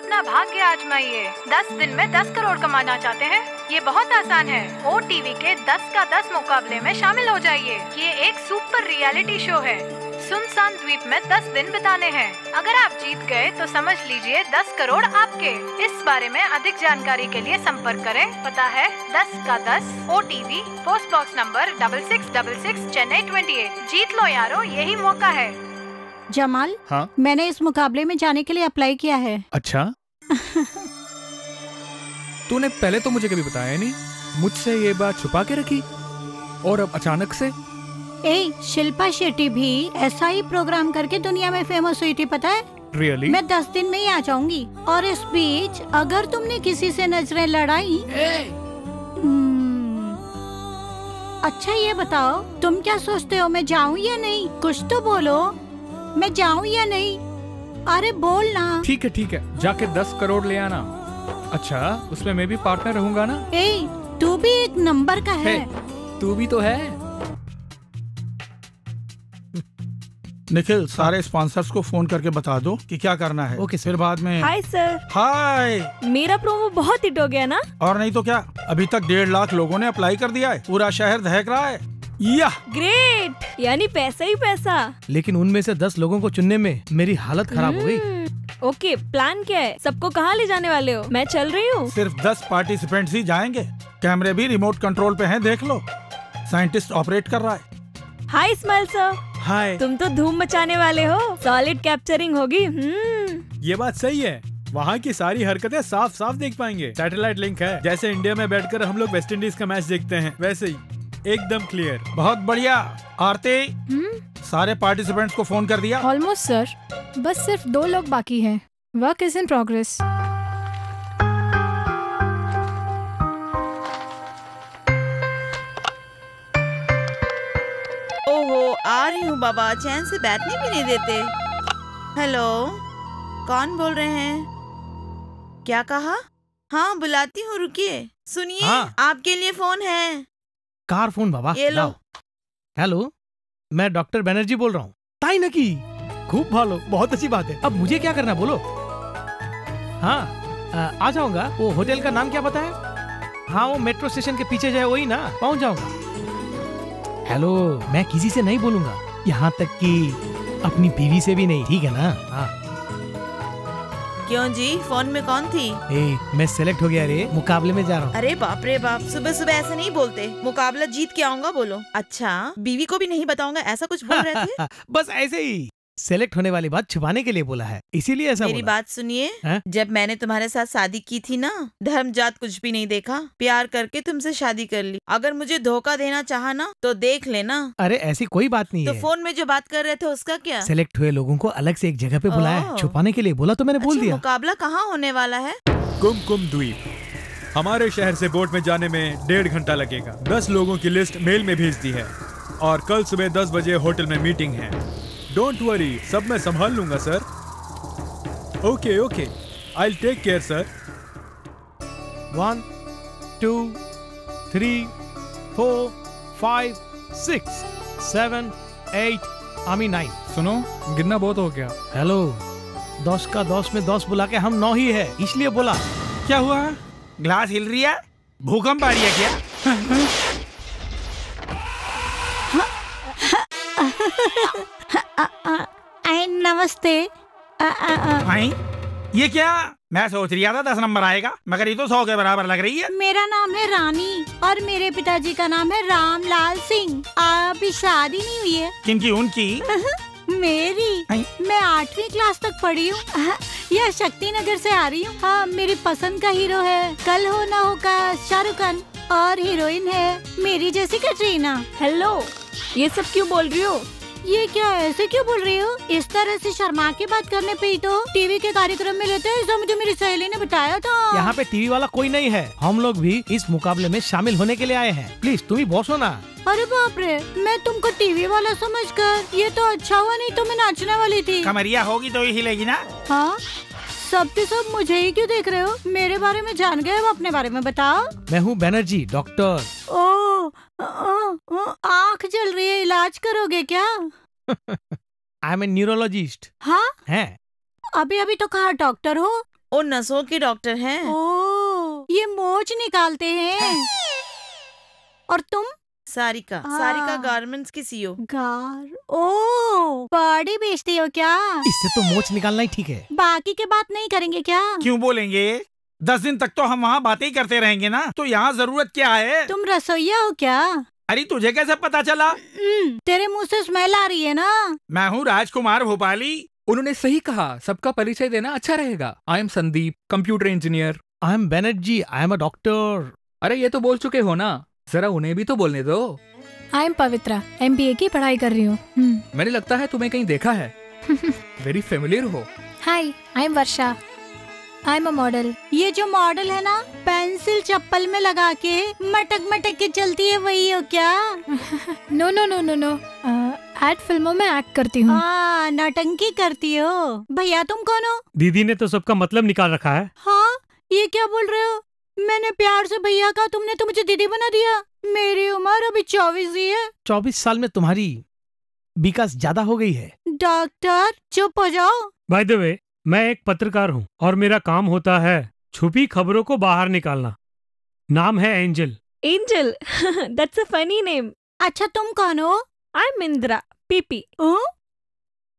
अपना भाग्य आजमाइए। 10 दिन में 10 करोड़ कमाना चाहते हैं? ये बहुत आसान है। OTV के 10 का 10 मुकाबले में शामिल हो जाइए। ये एक सुपर रियलिटी शो है। सुनसान द्वीप में 10 दिन बिताने हैं। अगर आप जीत गए तो समझ लीजिए 10 करोड़ आपके। इस बारे में अधिक जानकारी के लिए संपर्क करें। पता है 10 का 10 OTV, post box number 6666, Chennai 28। जीत लो यारो, यही मौका है। जमाल, हाँ? मैंने इस मुकाबले में जाने के लिए अप्लाई किया है। अच्छा। तूने पहले तो मुझे कभी बताया नहीं, मुझसे ये बात छुपा के रखी और अब अचानक से। शिल्पा शेट्टी भी ऐसा ही प्रोग्राम करके दुनिया में फेमस हुई थी, पता है? रियली? मैं 10 दिन में ही आ जाऊंगी। और इस बीच अगर तुमने किसी से नजरें लड़ाई, अच्छा ये बताओ तुम क्या सोचते हो, मैं जाऊं या नहीं? कुछ तो बोलो, मैं जाऊं या नहीं? अरे बोल ना। ठीक है, जाके 10 करोड़ ले आना। अच्छा, उसमें मैं भी पार्टनर रहूंगा ना? तू भी एक नंबर का है। तू भी तो है। निखिल, सारे स्पॉन्सर्स को फोन करके बता दो कि क्या करना है। ओके, फिर बाद में। Hi sir. हाय। मेरा प्रोमो बहुत हिट हो गया ना? और नहीं तो क्या, अभी तक 1.5 लाख लोगों ने अप्लाई कर दिया है। पूरा शहर दहक रहा है। ग्रेट, यानी पैसा ही पैसा। लेकिन उनमें से 10 लोगों को चुनने में मेरी हालत खराब हो गई। ओके, प्लान क्या है? सबको कहाँ ले जाने वाले हो? मैं चल रही हूँ। सिर्फ 10 पार्टिसिपेंट्स ही जाएंगे। कैमरे भी रिमोट कंट्रोल पे हैं, देख लो। साइंटिस्ट ऑपरेट कर रहा है। हाय स्माइल सर। हाय। तुम तो धूम मचाने वाले हो। सॉलिड कैप्चरिंग होगी। ये बात सही है। वहाँ की सारी हरकतें साफ साफ देख पाएंगे। सैटेलाइट लिंक है। जैसे इंडिया में बैठकर हम लोग वेस्ट इंडीज का मैच देखते हैं, वैसे ही एकदम क्लियर। बहुत बढ़िया। आरती, सारे पार्टिसिपेंट्स को फोन कर दिया? ऑलमोस्ट सर, बस सिर्फ 2 लोग बाकी हैं। Work is in progress. ओहो, आ रही हूँ बाबा, चैन से बैठने भी नहीं देते। हेलो, कौन बोल रहे हैं? क्या कहा? हाँ बुलाती हूँ, रुकिए। सुनिए, हाँ? आपके लिए फोन है। कार फोन बाबा, ये लो। हेलो, मैं डॉक्टर बनर्जी बोल रहा हूँ। ताई न की खूब भालो, बहुत अच्छी बात है। अब मुझे क्या करना बोलो? हाँ, आ जाऊंगा। वो होटल का नाम क्या बताया? हाँ, वो मेट्रो स्टेशन के पीछे जाए वही ना, पहुंच जाऊंगा। हेलो, मैं किसी से नहीं बोलूंगा, यहाँ तक कि अपनी बीवी से भी नहीं, ठीक है ना? हाँ। क्यों जी, फोन में कौन थी? मैं सेलेक्ट हो गया रे, मुकाबले में जा रहा हूँ। अरे बाप रे बाप, सुबह सुबह ऐसे नहीं बोलते। मुकाबला जीत के आऊंगा बोलो। अच्छा, बीवी को भी नहीं बताऊंगा, ऐसा कुछ बोल रहे थे? बस ऐसे ही सेलेक्ट होने वाली बात छुपाने के लिए बोला है, इसीलिए ऐसा मेरी बोला। बात सुनिए, जब मैंने तुम्हारे साथ शादी की थी ना, धर्म जात कुछ भी नहीं देखा, प्यार करके तुमसे शादी कर ली। अगर मुझे धोखा देना चाहा ना तो देख लेना। अरे ऐसी कोई बात नहीं तो है। फोन में जो बात कर रहे थे उसका क्या? सेलेक्ट हुए लोगों को अलग से एक जगह पे बुलाया है, छुपाने के लिए बोला तो मैंने बोल दिया। मुकाबला कहाँ होने वाला है? कुमकुम द्वीप। हमारे शहर से बोट में जाने में 1.5 घंटा लगेगा। 10 लोगों की लिस्ट मेल में भेज दी है और कल सुबह 10 बजे होटल में मीटिंग है। डोंट वरी, सब मैं संभाल लूंगा sir. Okay, I will take care sir. 1 2 3 4 5 6 7 8 9। सुनो, गिनना बहुत हो गया। हेलो, 10 का 10 में 10 बुला के हम 9 ही है, इसलिए बोला। क्या हुआ? ग्लास हिल रही है? भूकंप आ रही है क्या? नमस्ते। ये क्या? मैं सोच रहा था 10 नंबर आएगा, मगर ये तो 100 के बराबर लग रही है। मेरा नाम है रानी और मेरे पिताजी का नाम है रामलाल सिंह। अभी शादी नहीं हुई है। किनकी? उनकी? मेरी। मैं 8वीं क्लास तक पढ़ी हूँ। यह शक्ति नगर से आ रही हूँ। हाँ, मेरी पसंद का हीरो है कल हो ना हो का शाहरुख खान और हीरोइन है मेरी जैसी कैटरीना। हेलो, ये सब क्यों बोल रही हो? ये क्या, ऐसे क्यों बोल रही हो? इस तरह से शर्मा के बात करने पे ही तो टीवी के कार्यक्रम में लेते हैं, ऐसा मुझे मेरी सहेली ने बताया था। यहाँ पे टीवी वाला कोई नहीं है, हम लोग भी इस मुकाबले में शामिल होने के लिए आए हैं। प्लीज तुम ही बॉस हो ना। अरे बाप रे, मैं तुमको टीवी वाला समझकर, ये तो अच्छा हुआ, नहीं तो मैं नाचने वाली थी। कमरिया होगी तो ही हिलेगी ना। हाँ, सब के सब मुझे ही क्यों देख रहे हो? मेरे बारे में जान गए, अब अपने बारे में बताओ। मैं हूँ बनर्जी, डॉक्टर। आँख जल रही है, इलाज करोगे क्या? I am a neurologist. हाँ है? अभी तो कहा डॉक्टर हो, वो नसों के डॉक्टर हैं। ओ, ये मोच निकालते हैं। और तुम? सारिका, सारिका गारमेंट्स की सीईओ। ओ, बॉडी बेचती हो क्या? इससे तो मोच निकालना ही ठीक है। बाकी के बात नहीं करेंगे क्या? क्यों बोलेंगे? 10 दिन तक तो हम वहाँ बातें ही करते रहेंगे ना, तो यहाँ जरूरत क्या है? तुम रसोइया हो क्या? अरे तुझे कैसे पता चला? तेरे मुंह से स्मेल आ रही है ना। मैं हूँ राजकुमार भोपाली। उन्होंने सही कहा, सबका परिचय देना अच्छा रहेगा। I am Sandeep, computer engineer. I am Banerjee, I am a doctor. अरे ये तो बोल चुके हो ना, जरा उन्हें भी तो बोलने दो। आई एम पवित्रा, MBA की पढ़ाई कर रही हूँ। मैंने लगता है तुम्हें कहीं देखा है। वेरी फेमिलियर हो। Hi, I am Varsha, I am a model. ये जो मॉडल है ना, पेंसिल चप्पल में लगा के मटक मटक के चलती है, वही हो क्या? No no no no no, ad फिल्मों में एक्ट करती हूँ। नौटंकी करती हो। भैया तुम कौन हो? दीदी ने तो सबका मतलब निकाल रखा है। हाँ, ये क्या बोल रहे हो? मैंने प्यार से भैया कहा, तुमने तो मुझे दीदी बना दिया। मेरी उम्र अभी 24 ही है। 24 साल में तुम्हारी विकास ज्यादा हो गई है। डॉक्टर चुप हो जाओ। बाय द वे, मैं एक पत्रकार हूँ और मेरा काम होता है छुपी खबरों को बाहर निकालना। नाम है angel. Angel, that's a funny name. अच्छा तुम कौन हो? I am Indira, PP.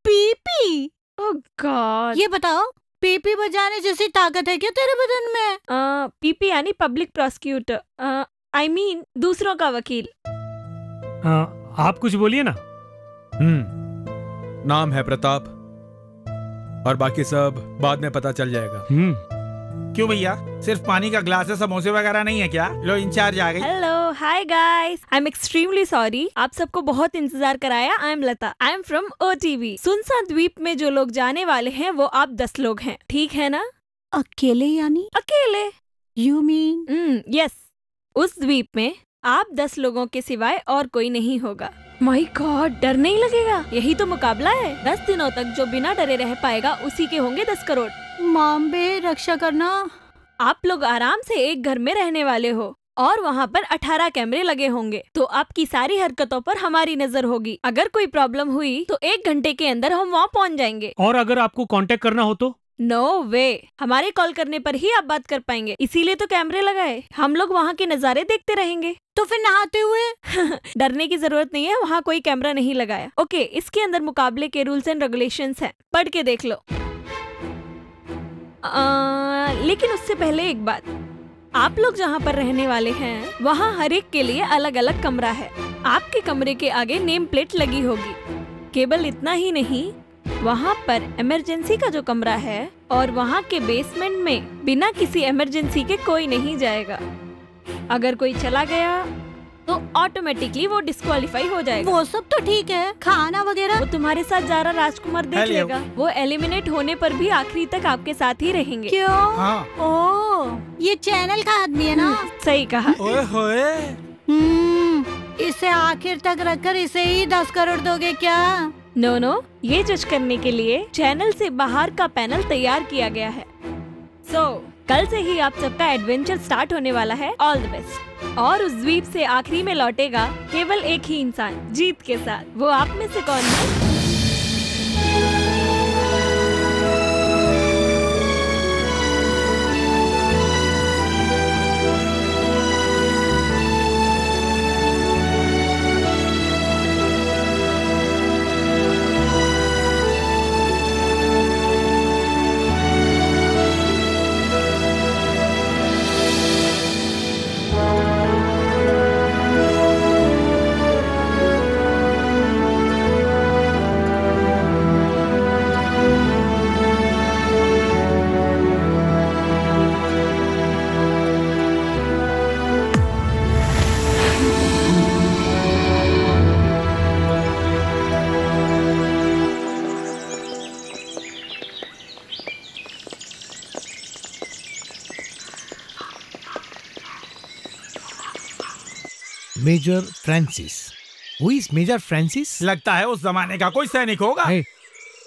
PP? Oh God. ये बताओ, पीपी बजाने जैसी ताकत है क्या तेरे बदन में? पीपी यानी पब्लिक प्रोसिक्यूटर, आई मीन दूसरों का वकील। आप कुछ बोलिए ना। नाम है प्रताप, और बाकी सब बाद में पता चल जाएगा। क्यों भैया, सिर्फ पानी का ग्लास है, समोसे वगैरह नहीं है क्या? लो इंचार्ज आ गई। Hello, hi guys, I am extremely sorry, आप सबको बहुत इंतजार कराया। I am Lata, I am from OTV। सुनसान द्वीप में जो लोग जाने वाले हैं वो आप 10 लोग हैं, ठीक है ना? अकेले यानी? अकेले। You mean? यस, उस द्वीप में आप 10 लोगों के सिवाय और कोई नहीं होगा। माय गॉड, डर नहीं लगेगा? यही तो मुकाबला है। 10 दिनों तक जो बिना डरे रह पाएगा उसी के होंगे 10 करोड़। माम्बे, रक्षा करना। आप लोग आराम से एक घर में रहने वाले हो और वहाँ पर 18 कैमरे लगे होंगे, तो आपकी सारी हरकतों पर हमारी नजर होगी। अगर कोई प्रॉब्लम हुई तो 1 घंटे के अंदर हम वहाँ पहुँच जाएंगे। और अगर आपको कांटेक्ट करना हो तो? नो वे, हमारे कॉल करने पर ही आप बात कर पाएंगे, इसीलिए तो कैमरे लगाए। हम लोग वहाँ के नजारे देखते रहेंगे। तो फिर नहाते हुए? डरने की जरूरत नहीं है, वहाँ कोई कैमरा नहीं लगाया। ओके, इसके अंदर मुकाबले के रूल्स एंड रेगुलेशंस हैं, पढ़ के देख लो। लेकिन उससे पहले एक बात, आप लोग जहाँ पर रहने वाले हैं वहाँ हर एक के लिए अलग अलग कमरा है। आपके कमरे के आगे नेम प्लेट लगी होगी। केवल इतना ही नहीं, वहाँ पर इमरजेंसी का जो कमरा है और वहाँ के बेसमेंट में बिना किसी इमरजेंसी के कोई नहीं जाएगा। अगर कोई चला गया तो ऑटोमेटिकली वो डिस्क्वालीफाई हो जाएगा। वो सब तो ठीक है, खाना वगैरह? वो तुम्हारे साथ जा रहा राजकुमार देख लेगा। वो एलिमिनेट होने पर भी आखिरी तक आपके साथ ही रहेंगे। क्यों? हाँ। ओ, ये चैनल का आदमी है ना? सही कहा। ओए होए। इसे आखिर तक रखकर इसे ही 10 करोड़ दोगे क्या? नो, ये जज करने के लिए चैनल से बाहर का पैनल तैयार किया गया है। कल से ही आप सबका एडवेंचर स्टार्ट होने वाला है। All the best. और उस द्वीप से आखिरी में लौटेगा केवल एक ही इंसान जीत के साथ। वो आप में से कौन है? Major Francis. Who is major Francis? लगता है उस जमाने का कोई सैनिक होगा।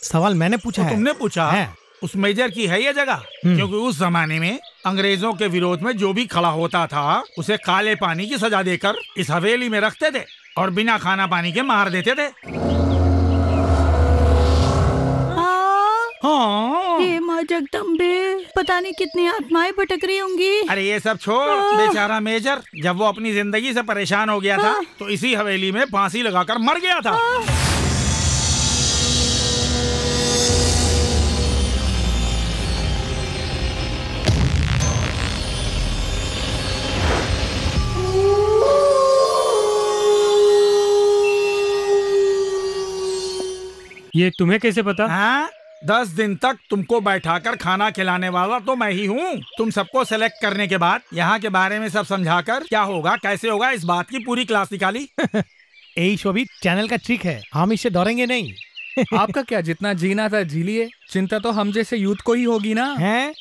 सवाल मैंने पूछा है। तुमने पूछा है? उस मेजर की है ये जगह, क्योंकि उस जमाने में अंग्रेजों के विरोध में जो भी खड़ा होता था उसे काले पानी की सजा देकर इस हवेली में रखते थे और बिना खाना पानी के मार देते थे। हाँ। हे माँ जगदम्बे, पता नहीं कितनी आत्माएं भटक रही होंगी। अरे ये सब छोड़, बेचारा मेजर जब वो अपनी जिंदगी से परेशान हो गया था तो इसी हवेली में फांसी लगाकर मर गया था। ये तुम्हें कैसे पता? हाँ? 10 दिन तक तुमको बैठाकर खाना खिलाने वाला तो मैं ही हूँ। तुम सबको सेलेक्ट करने के बाद यहाँ के बारे में सब समझाकर क्या होगा कैसे होगा इस बात की पूरी क्लास निकाली। यही शोभित चैनल का ट्रिक है, हम इससे डरेंगे नहीं। आपका क्या, जितना जीना था जी लिए, चिंता तो हम जैसे यूथ को ही होगी ना। हैं?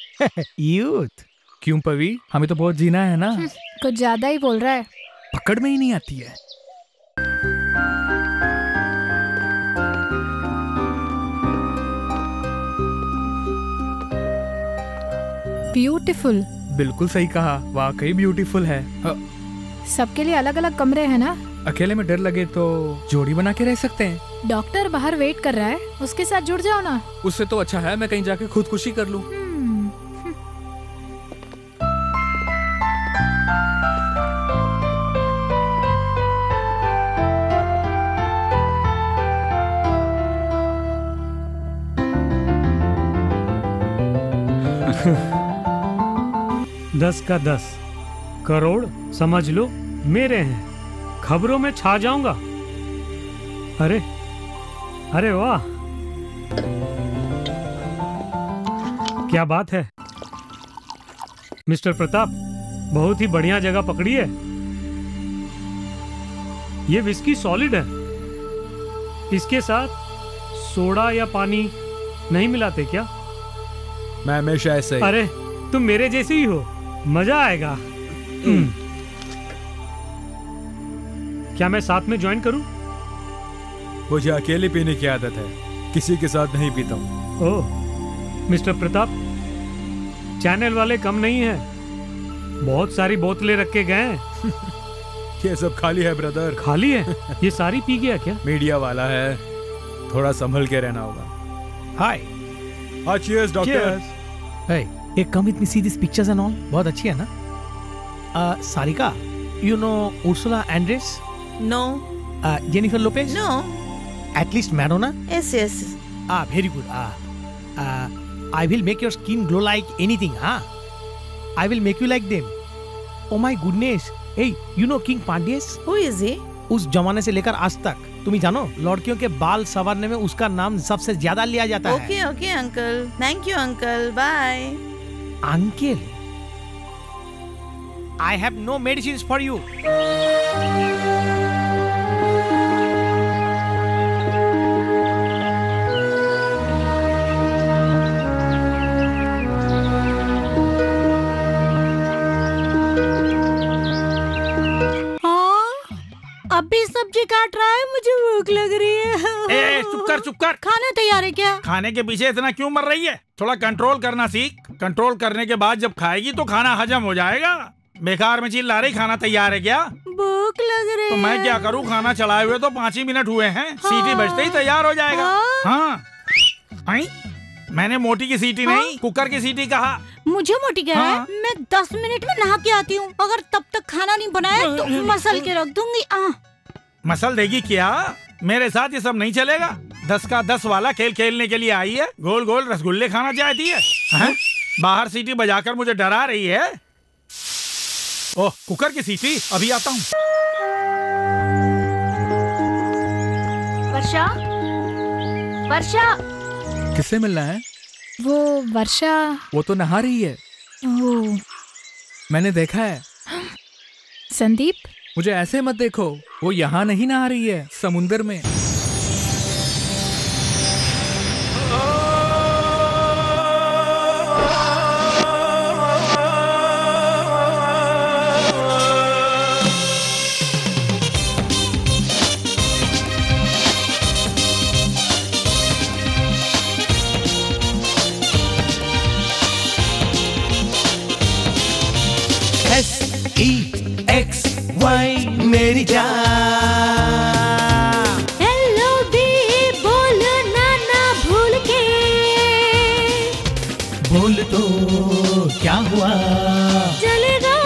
यूथ? क्यों पवी, हमें तो बहुत जीना है ना। कुछ ज्यादा ही बोल रहा है। पकड़ में ही नहीं आती है। ब्यूटीफुल। बिल्कुल सही कहा, वाकई ब्यूटीफुल है। सबके लिए अलग अलग कमरे हैं ना। अकेले में डर लगे तो जोड़ी बना के रह सकते हैं। डॉक्टर बाहर वेट कर रहा है, उसके साथ जुड़ जाओ ना। उससे तो अच्छा है मैं कहीं जाके खुदकुशी कर लूं। दस का 10 करोड़ समझ लो मेरे हैं, खबरों में छा जाऊंगा। अरे अरे वाह, क्या बात है मिस्टर प्रताप, बहुत ही बढ़िया जगह पकड़ी है। ये विस्की सॉलिड है, इसके साथ सोडा या पानी नहीं मिलाते क्या? मैं हमेशा ऐसे ही। अरे तुम मेरे जैसे ही हो, मजा आएगा। क्या मैं साथ में ज्वाइन करूं? मुझे अकेले पीने की आदत है, किसी के साथ नहीं पीता हूं। ओह मिस्टर प्रताप, चैनल वाले कम नहीं हैं, बहुत सारी बोतलें रख के गए हैं। ये सब खाली है ब्रदर। खाली है? ये सारी पी गया क्या? मीडिया वाला है, थोड़ा संभल के रहना होगा। Hi. Cheers doctor. Hey, come with me see these pictures and all. बहुत अच्छी है ना? Sarika, you know Ursula Andress? No. Jennifer Lopez? No. At least Madonna? Yes, yes. Very good. I will make your skin glow like anything. I will make you like them. Oh my goodness. Hey, you know King Pandeyas? Who is he? उस जमाने से लेकर आज तक तुम ही जानो, लड़कियों के बाल संवारने में उसका नाम सबसे ज्यादा लिया जाता है। Okay okay uncle, thank you uncle, bye. Uncle, I have no medicine for you. अब भी सब्जी काट रहा है, मुझे भूख लग रही है। चुप कर। खाना तैयार है क्या? खाने के पीछे इतना क्यों मर रही है? थोड़ा कंट्रोल करना सीख। कंट्रोल करने के बाद जब खाएगी तो खाना हजम हो जाएगा। बेकार में चिल्ला रही, खाना तैयार है क्या? भूख लग रही है। तो मैं क्या करूँ, खाना चढ़ाए हुए तो 5 ही मिनट हुए हैं। सीटी बजते ही तैयार हो जाएगा। हाँ। मैंने मोटी की सीटी नहीं, कुकर की सीटी कहा। मुझे मोटी कह रहा है? मैं 10 मिनट में नहा के आती हूँ, अगर तब तक खाना नहीं बनाया तो मसल के रख दूंगी। मसल देगी क्या? मेरे साथ ये सब नहीं चलेगा। 10 का 10 वाला खेल खेलने के लिए आई है, गोल गोल रसगुल्ले खाना चाहती है। बाहर सीटी बजाकर मुझे डरा रही है। ओह, कुकर की सीटी, अभी आता हूँ। वर्षा, वर्षा। किससे मिलना है? वो वर्षा। वो तो नहा रही है। ओह, मैंने देखा है। संदीप, मुझे ऐसे मत देखो, वो यहाँ नहीं नहा रही है, समुंदर में। SEXY मेरी जान। हेलो भी बोलो ना ना भूल के। हुआ? चलेगा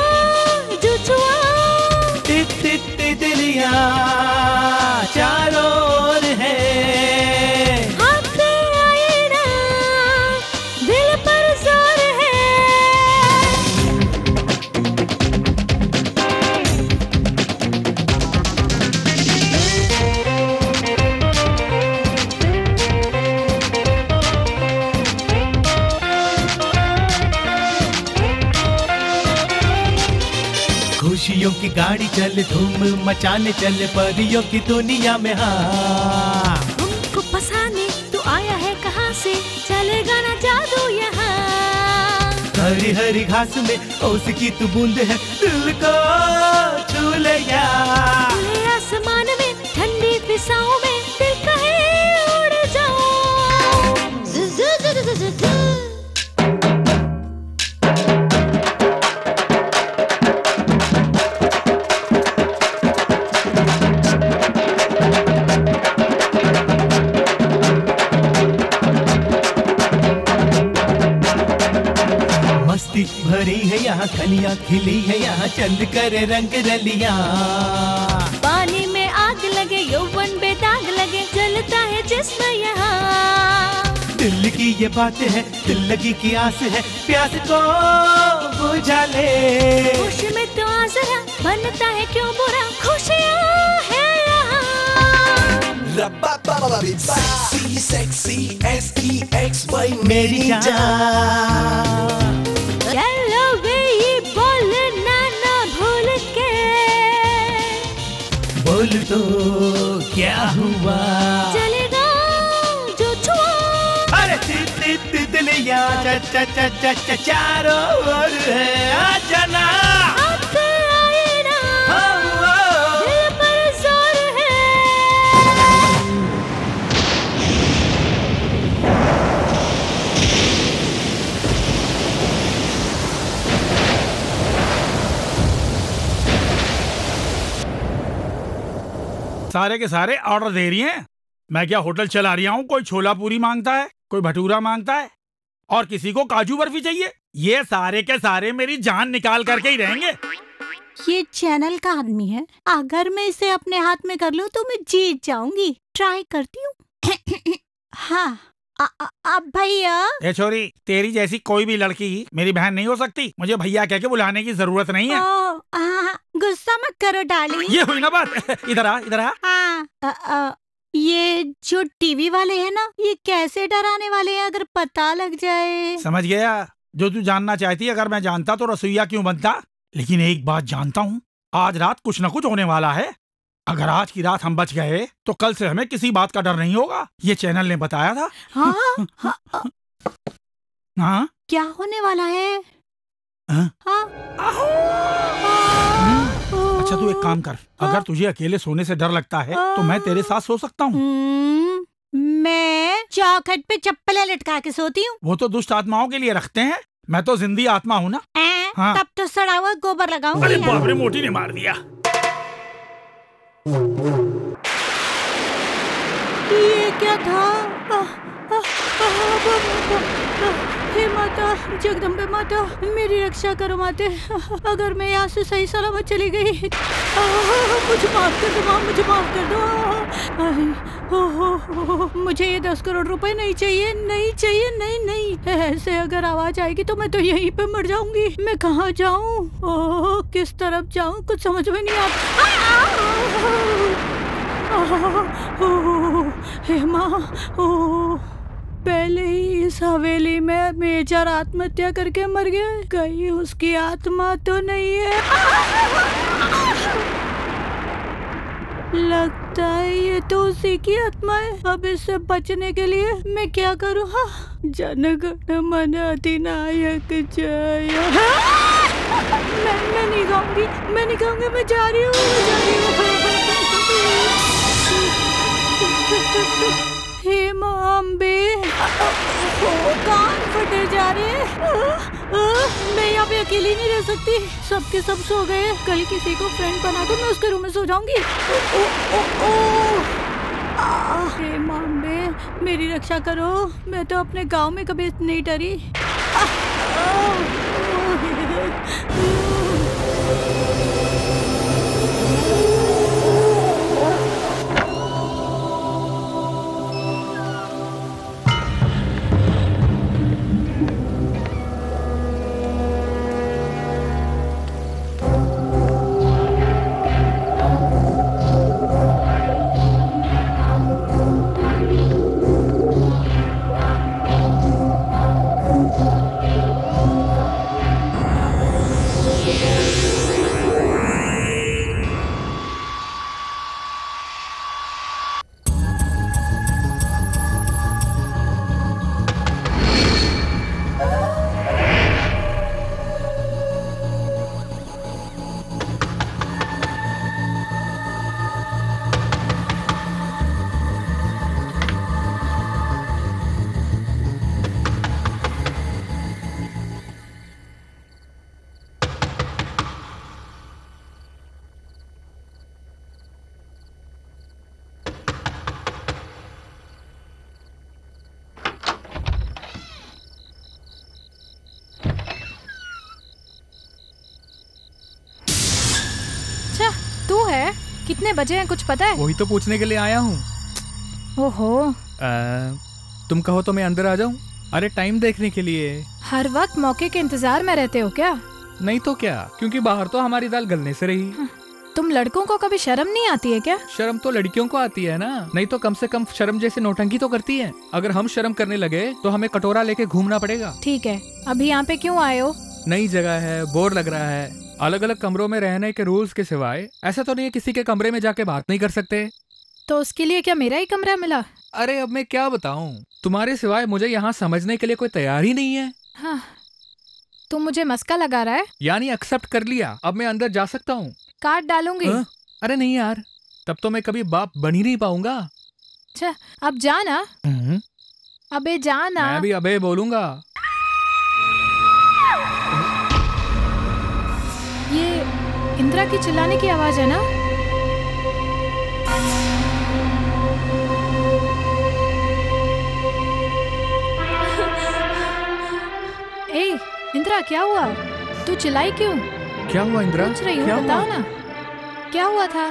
जो छुआ। तितलियां चारों ओर है। हाथ पे आए ना, दिल पर जोर है। खुशियों की गाड़ी चले, धूम मचाने चले परियों की दुनिया में। हाँ, हमको फंसाने तू आया है कहाँ से? चलेगा ना जादू यहाँ। हरी हरी घास में ओस की तू बूंद है, दिल को छू ले गया। खुले आसमान में ठंडी फिजाओं में दिल कहे उड़ जाओ। मस्ती भरी है यहाँ, कलियां खिली है यहाँ, चंद करे रंग रलियां। पानी में आग लगे, यौवन बेदाग लगे, जलता है जिस्म यहाँ। दिल की ये बात है, दिल लगी की आस है, प्यास को बुझा ले। खुश में तो आ जरा, बनता है क्यों बुरा, खुशियाँ है यहाँ। Sexy, sexy, S-E-X-Y मेरी जान। चलो वे ये बोलना ना भूल के। बोल तो क्या हुआ? चलेगा जो छुआ। अरे तितलियां चारों ओर है, आजा ना। हाथ पे आए ना, दिल पर जोर है। सारे के सारे ऑर्डर दे रही हैं। मैं क्या होटल चला रही हूँ? कोई छोला पूरी मांगता है, कोई भटूरा मांगता है और किसी को काजू बर्फी चाहिए। ये सारे के सारे मेरी जान निकाल करके ही रहेंगे। ये चैनल का आदमी है, अगर मैं इसे अपने हाथ में कर लूं तो मैं जीत जाऊंगी। ट्राई करती हूँ। हाँ, अब भैया। ए छोरी, तेरी जैसी कोई भी लड़की मेरी बहन नहीं हो सकती। मुझे भैया कह के बुलाने की जरूरत नहीं है। गुस्सा मत करो डार्लिंग। ये हुई ना बात। इधर आ, इधर आ। हाँ, ये जो टीवी वाले हैं ना, ये कैसे डराने वाले हैं अगर पता लग जाए। समझ गया जो तू जानना चाहती। अगर मैं जानता तो रसोईया क्यों बनता। लेकिन एक बात जानता हूँ, आज रात कुछ न कुछ होने वाला है। अगर आज की रात हम बच गए तो कल से हमें किसी बात का डर नहीं होगा। ये चैनल ने बताया था। हाँ, हाँ? क्या होने वाला है? हाँ? अच्छा तू एक काम कर, अगर तुझे अकेले सोने से डर लगता है तो मैं तेरे साथ सो सकता हूँ। मैं चौखट पे चप्पलें लटका के सोती हूँ। वो तो दुष्ट आत्माओं के लिए रखते हैं, मैं तो जिंदी आत्मा हूँ ना। हाँ। तब तो सड़ा हुआ गोबर लगाऊंगी। अरे बाप रे, मोटी ने मार दिया। ये क्या था? हे माता, जगदम्बे माता, मेरी रक्षा करो माते। अगर मैं यहाँ से सही सलामत चली गई, मुझे माफ कर दो माँ, मुझे माफ कर दो। मुझे ये 10 करोड़ रुपए नहीं चाहिए, नहीं चाहिए, नहीं नहीं। ऐसे अगर आवाज आएगी तो मैं तो यहीं पे मर जाऊंगी। मैं कहाँ जाऊँ, किस तरफ जाऊँ, कुछ समझ में नहीं आता। हे माँ, पहले ही इस हवेली में मेजर आत्महत्या करके मर गया, कहीं उसकी आत्मा तो नहीं है। लगता है ये तो उसी की आत्मा है। अब इससे बचने के लिए मैं क्या करूँ? जनगण मन अधिनायक जय। मैं नहीं गाऊंगी, मैं नहीं गाऊंगी, मैं जा रही हूँ, मैं जा रही हूँ। हे माँ अम्बे, कान फटे जा रहे हैं। मैं यहाँ पे अकेली नहीं रह सकती, सबके सब सो गए। कल किसी को फ्रेंड बना कर मैं उसके रूम में सो जाऊंगी। हे माँ अम्बे, मेरी रक्षा करो। मैं तो अपने गांव में कभी नहीं डरी। कितने बजे हैं कुछ पता है? वही तो पूछने के लिए आया हूँ। ओहो, तुम कहो तो मैं अंदर आ जाऊँ? अरे टाइम देखने के लिए। हर वक्त मौके के इंतजार में रहते हो क्या? नहीं तो क्या, क्योंकि बाहर तो हमारी दाल गलने से रही। तुम लड़कों को कभी शर्म नहीं आती है क्या? शर्म तो लड़कियों को आती है ना, नहीं तो कम से कम शर्म जैसे नौटंकी तो करती है। अगर हम शर्म करने लगे तो हमें कटोरा लेके घूमना पड़ेगा। ठीक है, अभी यहाँ पे क्यों आए हो? नई जगह है, बोर लग रहा है। अलग अलग कमरों में रहने के रूल्स के सिवाय ऐसा तो नहीं है किसी के कमरे में जाके बात नहीं कर सकते। तो उसके लिए क्या मेरा ही कमरा मिला? अरे अब मैं क्या बताऊं, तुम्हारे सिवाय मुझे यहाँ समझने के लिए कोई तैयार ही नहीं है। हाँ, तुम मुझे मस्का लगा रहा है? यानी एक्सेप्ट कर लिया, अब मैं अंदर जा सकता हूँ? काट डालूंगी। अरे नहीं यार, तब तो मैं कभी बाप बन ही नहीं पाऊंगा। अच्छा, अब जाना। अबे जाना। मैं भी अबे बोलूंगा। ये इंदिरा की चिल्लाने की आवाज है ना? ए इंदिरा, क्या हुआ? तू चिल्लाई क्यों? क्या हुआ इंदिरा? पूछ रही हूँ, बताओ ना क्या हुआ था?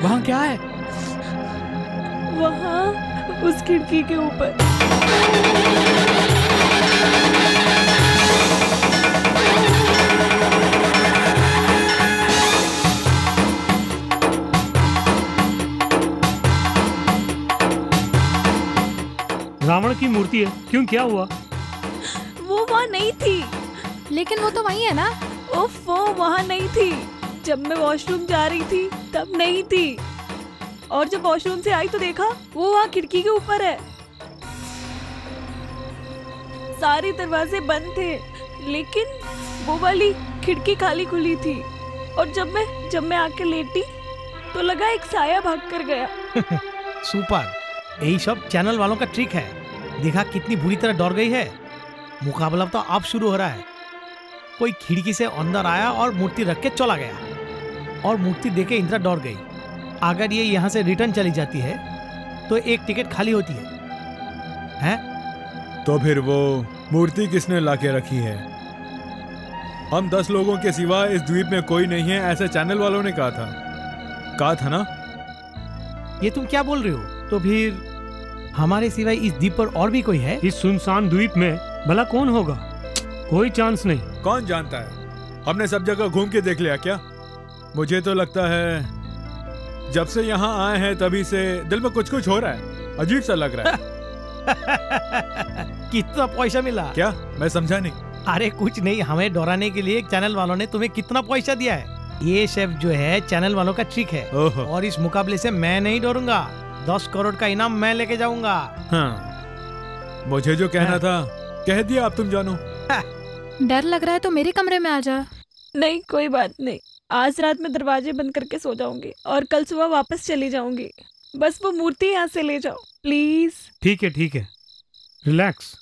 वहाँ क्या है? वहाँ उस खिड़की के ऊपर। रावण की मूर्ति है, क्यों क्या हुआ? वो वहाँ नहीं थी। लेकिन वो तो वही है ना? उफ, वो वहाँ नहीं थी। जब मैं वॉशरूम जा रही थी तब नहीं थी, और जब वॉशरूम से आई तो देखा वो वहाँ खिड़की के ऊपर है। सारे दरवाजे बंद थे, लेकिन वो वाली खिड़की खाली खुली थी। और जब मैं आके लेटी तो लगा एक साया भाग कर गया। सुपर, यही सब चैनल वालों का ट्रिक है। देखा कितनी बुरी तरह डर गई है। मुकाबला तो अब शुरू हो रहा है। कोई खिड़की से अंदर आया और मूर्ति रख के चला गया, और मूर्ति देखे इंदिरा डर गई। अगर ये यहाँ से रिटर्न चली जाती है तो एक टिकट खाली होती है? तो फिर वो मूर्ति किसने लाके रखी है? हम 10 लोगों के सिवा इस द्वीप में कोई नहीं है, ऐसे चैनल वालों ने कहा था ना? ये तुम क्या बोल रहे हो? तो फिर हमारे सिवाय इस द्वीप पर और भी कोई है? इस सुनसान द्वीप में भला कौन होगा? कोई चांस नहीं। कौन जानता है, हमने सब जगह घूम के देख लिया क्या? मुझे तो लगता है जब से यहाँ आए हैं तभी से दिल में कुछ कुछ हो रहा है, अजीब सा लग रहा है। कितना पैसा मिला? क्या? मैं समझा नहीं। अरे कुछ नहीं, हमें डराने के लिए चैनल वालों ने तुम्हें कितना पैसा दिया है। ये सब जो है चैनल वालों का ट्रिक है, और इस मुकाबले से मैं नहीं डरूंगा। 10 करोड़ का इनाम मैं लेके जाऊंगा। हाँ, मुझे जो कहना था कह दिया, अब तुम जानो। डर लग रहा है तो मेरे कमरे में आ जा। नहीं, कोई बात नहीं। आज रात में दरवाजे बंद करके सो जाऊंगी और कल सुबह वापस चली जाऊंगी। बस वो मूर्ति यहाँ से ले जाओ प्लीज। ठीक है, रिलैक्स।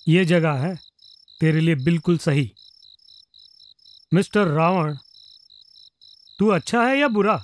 ये जगह है तेरे लिए बिल्कुल सही। मिस्टर रावण, तू अच्छा है या बुरा?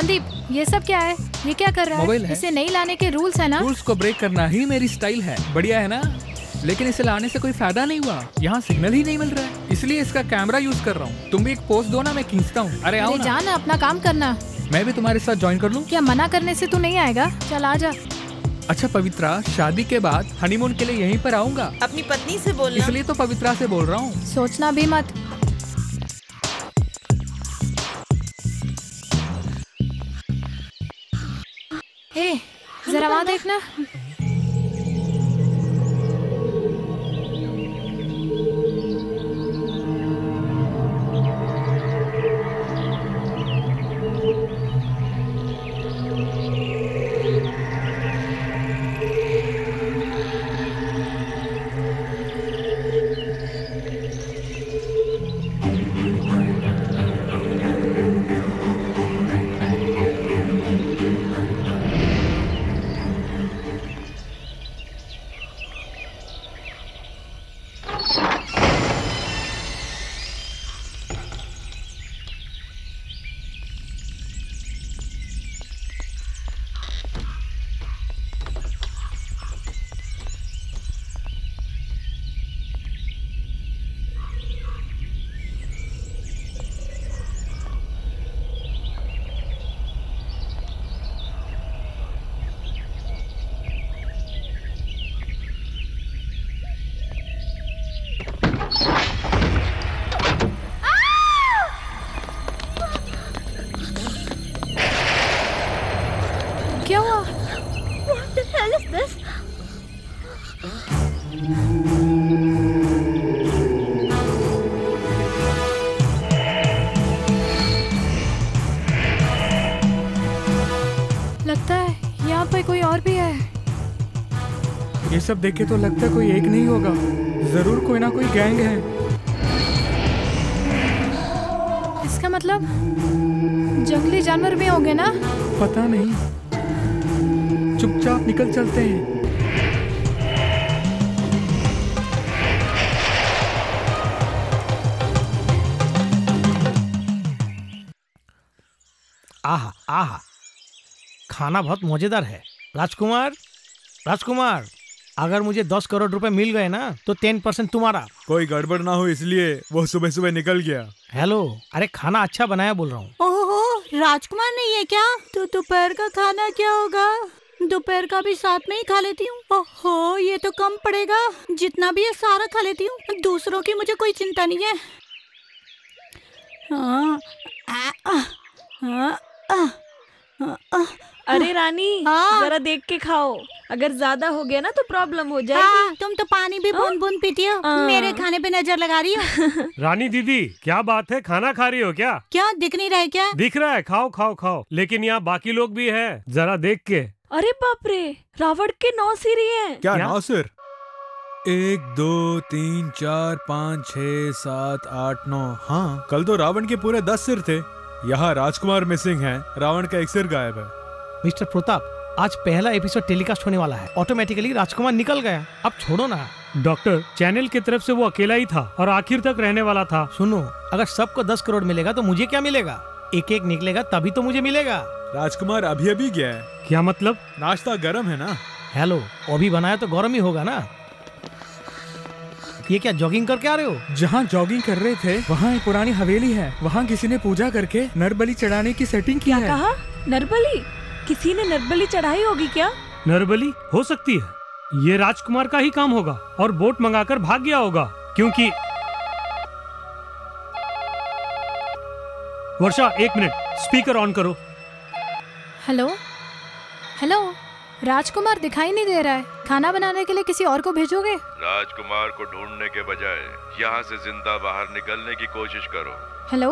संदीप, ये सब क्या है? ये क्या कर रहा मोबाइल है? है। इसे नहीं लाने के रूल्स है ना? रूल्स को ब्रेक करना ही मेरी स्टाइल है। बढ़िया है ना? लेकिन इसे लाने से कोई फायदा नहीं हुआ। यहाँ सिग्नल ही नहीं मिल रहा है, इसलिए इसका कैमरा यूज कर रहा हूँ। तुम भी एक पोस्ट दो ना, मैं खींचता हूँ। अरे आओ ना। जाना, अपना काम करना। मैं भी तुम्हारे साथ ज्वाइन कर लूँ? क्या मना करने से तू नहीं आएगा? चल आ जा। अच्छा पवित्रा, शादी के बाद हनीमून के लिए यहीं पर आऊंगा। अपनी पत्नी से बोलना। इसलिए तो पवित्रा से बोल रहा हूँ। सोचना भी मत। ए, जरा वहाँ देखना। क्या हुआ? What the hell is this? लगता है यहाँ पे कोई और भी है। ये सब देख के तो लगता है कोई एक नहीं होगा, जरूर कोई ना कोई गैंग है। इसका मतलब जंगली जानवर भी होंगे ना? पता नहीं, चुपचाप निकल चलते हैं। आहा आहा, खाना बहुत मजेदार है। राजकुमार, राजकुमार, अगर मुझे 10 करोड़ रुपए मिल गए ना तो 10% तुम्हारा। कोई गड़बड़ ना हो इसलिए वो सुबह सुबह निकल गया। हेलो, अरे खाना अच्छा बनाया बोल रहा हूँ। ओहो, राजकुमार नहीं है क्या? तो दोपहर का खाना क्या होगा? दोपहर का भी साथ में ही खा लेती हूँ। ओहो, ये तो कम पड़ेगा, जितना भी है सारा खा लेती हूँ। दूसरों की मुझे कोई चिंता नहीं है। हाँ, अरे रानी, हाँ। जरा देख के खाओ, अगर ज्यादा हो गया ना तो प्रॉब्लम हो जाएगी। तुम तो पानी भी बूंद बूंद पीती हो, मेरे खाने पे नजर लगा रही हो। रानी दीदी, क्या बात है, खाना खा रही हो क्या? क्या दिख नहीं रहा है क्या? दिख रहा है, खाओ खाओ खाओ, लेकिन यहाँ बाकी लोग भी हैं, जरा देख के। अरे बाप रे, रावण के 9 सिर ही हैं। क्या 9 सिर? 1 2 3 4 5 6 7 8 9। हाँ, कल तो रावण के पूरे 10 सिर थे। यहाँ राजकुमार मिसिंग है, रावण का एक सिर गायब है। मिस्टर प्रताप, आज पहला एपिसोड टेलीकास्ट होने वाला है। ऑटोमेटिकली राजकुमार निकल गया, अब छोड़ो ना। डॉक्टर, चैनल की तरफ से वो अकेला ही था और आखिर तक रहने वाला था। सुनो, अगर सबको 10 करोड़ मिलेगा तो मुझे क्या मिलेगा? एक एक निकलेगा तभी तो मुझे मिलेगा। राजकुमार अभी अभी गया है। क्या मतलब? नाश्ता गर्म है ना? हेलो, अभी बनाया तो गरम ही होगा ना। ये क्या जॉगिंग करके आ रहे हो? जहाँ जॉगिंग कर रहे थे वहाँ एक पुरानी हवेली है, वहाँ किसी ने पूजा करके नरबली चढ़ाने की सेटिंग की है। क्या कहा? नरबली? किसी ने नरबली चढ़ाई होगी क्या? नरबली हो सकती है, ये राजकुमार का ही काम होगा और बोट मंगाकर भाग गया होगा, क्योंकि वर्षा, 1 मिनट, स्पीकर ऑन करो। हेलो हेलो, राजकुमार दिखाई नहीं दे रहा है। खाना बनाने के लिए किसी और को भेजोगे? राजकुमार को ढूंढने के बजाय यहाँ से जिंदा बाहर निकलने की कोशिश करो। हेलो,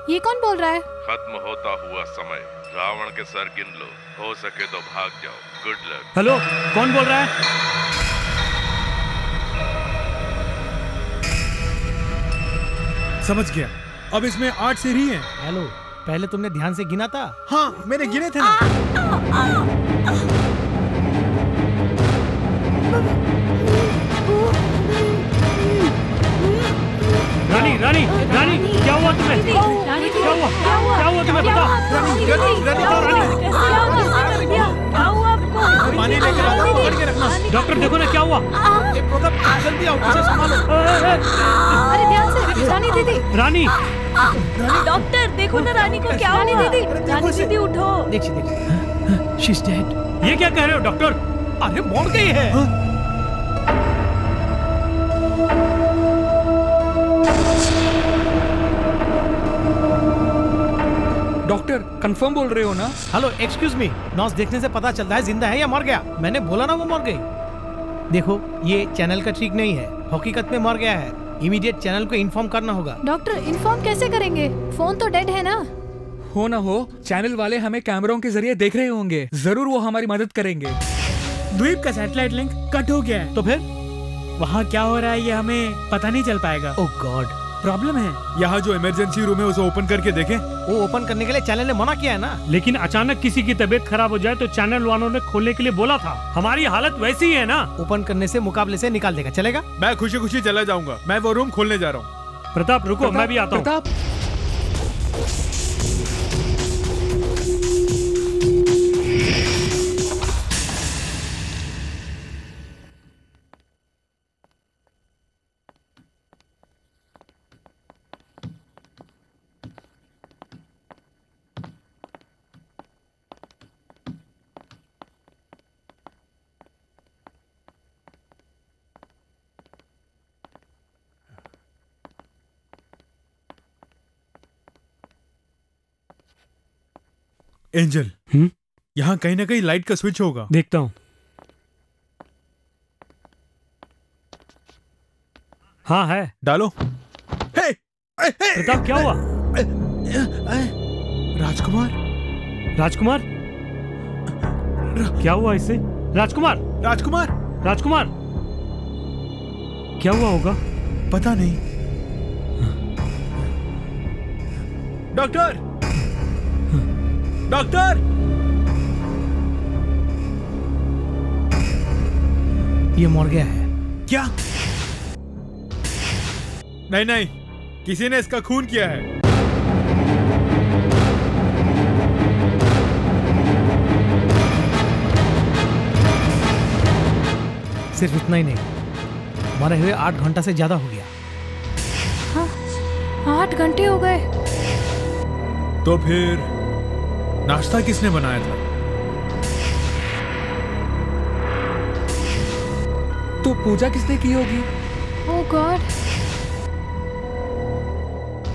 ये कौन बोल रहा है? खत्म होता हुआ समय, रावण के सर गिन लो, हो सके तो भाग जाओ। Good luck. हेलो, कौन बोल रहा है? समझ गया, अब इसमें 8 सिर ही हैं। हेलो, पहले तुमने ध्यान से गिना था? हाँ, मैंने गिने थे ना। रानी, रानी, रानी, क्या हुआ तुम्हें? क्या हुआ? क्या हुआ तुम्हें? बता। डॉक्टर देखो ना क्या हुआ। प्रताप जल्दी आओ, मुझे संभालो। अरे ध्यान से। रानी दीदी। रानी। डॉक्टर देखो ना रानी को क्या हुआ। रानी दीदी उठो। देखिए शी इज डेड। ये क्या कह रहे हो डॉक्टर? अरे मर गई है। डॉक्टर कंफर्म बोल रहे हो ना? हेलो एक्सक्यूज मी, नॉस देखने से पता चलता है जिंदा है या मर गया। मैंने बोला ना वो मर गई। देखो ये चैनल का ठीक नहीं है, हकीकत में मर गया है। इमीडिएट चैनल को इन्फॉर्म करना होगा। डॉक्टर इन्फॉर्म कैसे करेंगे? फोन तो डेड है ना। हो ना हो, चैनल वाले हमें कैमरों के जरिए देख रहे होंगे, जरूर वो हमारी मदद करेंगे। द्वीप का सैटेलाइट लिंक कट हो गया है। तो फिर वहाँ क्या हो रहा है ये हमें पता नहीं चल पाएगा। ओह गॉड, प्रॉब्लम है। यहाँ जो इमरजेंसी रूम है उसे ओपन करके देखें। वो ओपन करने के लिए चैनल ने मना किया है ना। लेकिन अचानक किसी की तबीयत खराब हो जाए तो चैनल वालों ने खोलने के लिए बोला था। हमारी हालत वैसी ही है ना। ओपन करने से मुकाबले से निकाल देगा, चलेगा? मैं खुशी खुशी चला जाऊंगा। मैं वो रूम खोलने जा रहा हूँ। प्रताप रुको, मैं भी आता हूँ। प्रताप एंजल, यहाँ कहीं ना कहीं लाइट का स्विच होगा। देखता हूँ। हाँ है। डालो। प्रताप क्या हुआ? राजकुमार। राजकुमार क्या हुआ इससे? राजकुमार। राजकुमार। राजकुमार क्या हुआ होगा? पता नहीं। Doctor, doctor. ये मर गया है। क्या? नहीं नहीं, किसी ने इसका खून किया है। सिर्फ इतना ही नहीं, मरे हुए 8 घंटा से ज्यादा हो गया। हाँ, 8 घंटे हो गए। तो फिर नाश्ता किसने बनाया था? तो पूजा किसने की होगी? ओह गॉड।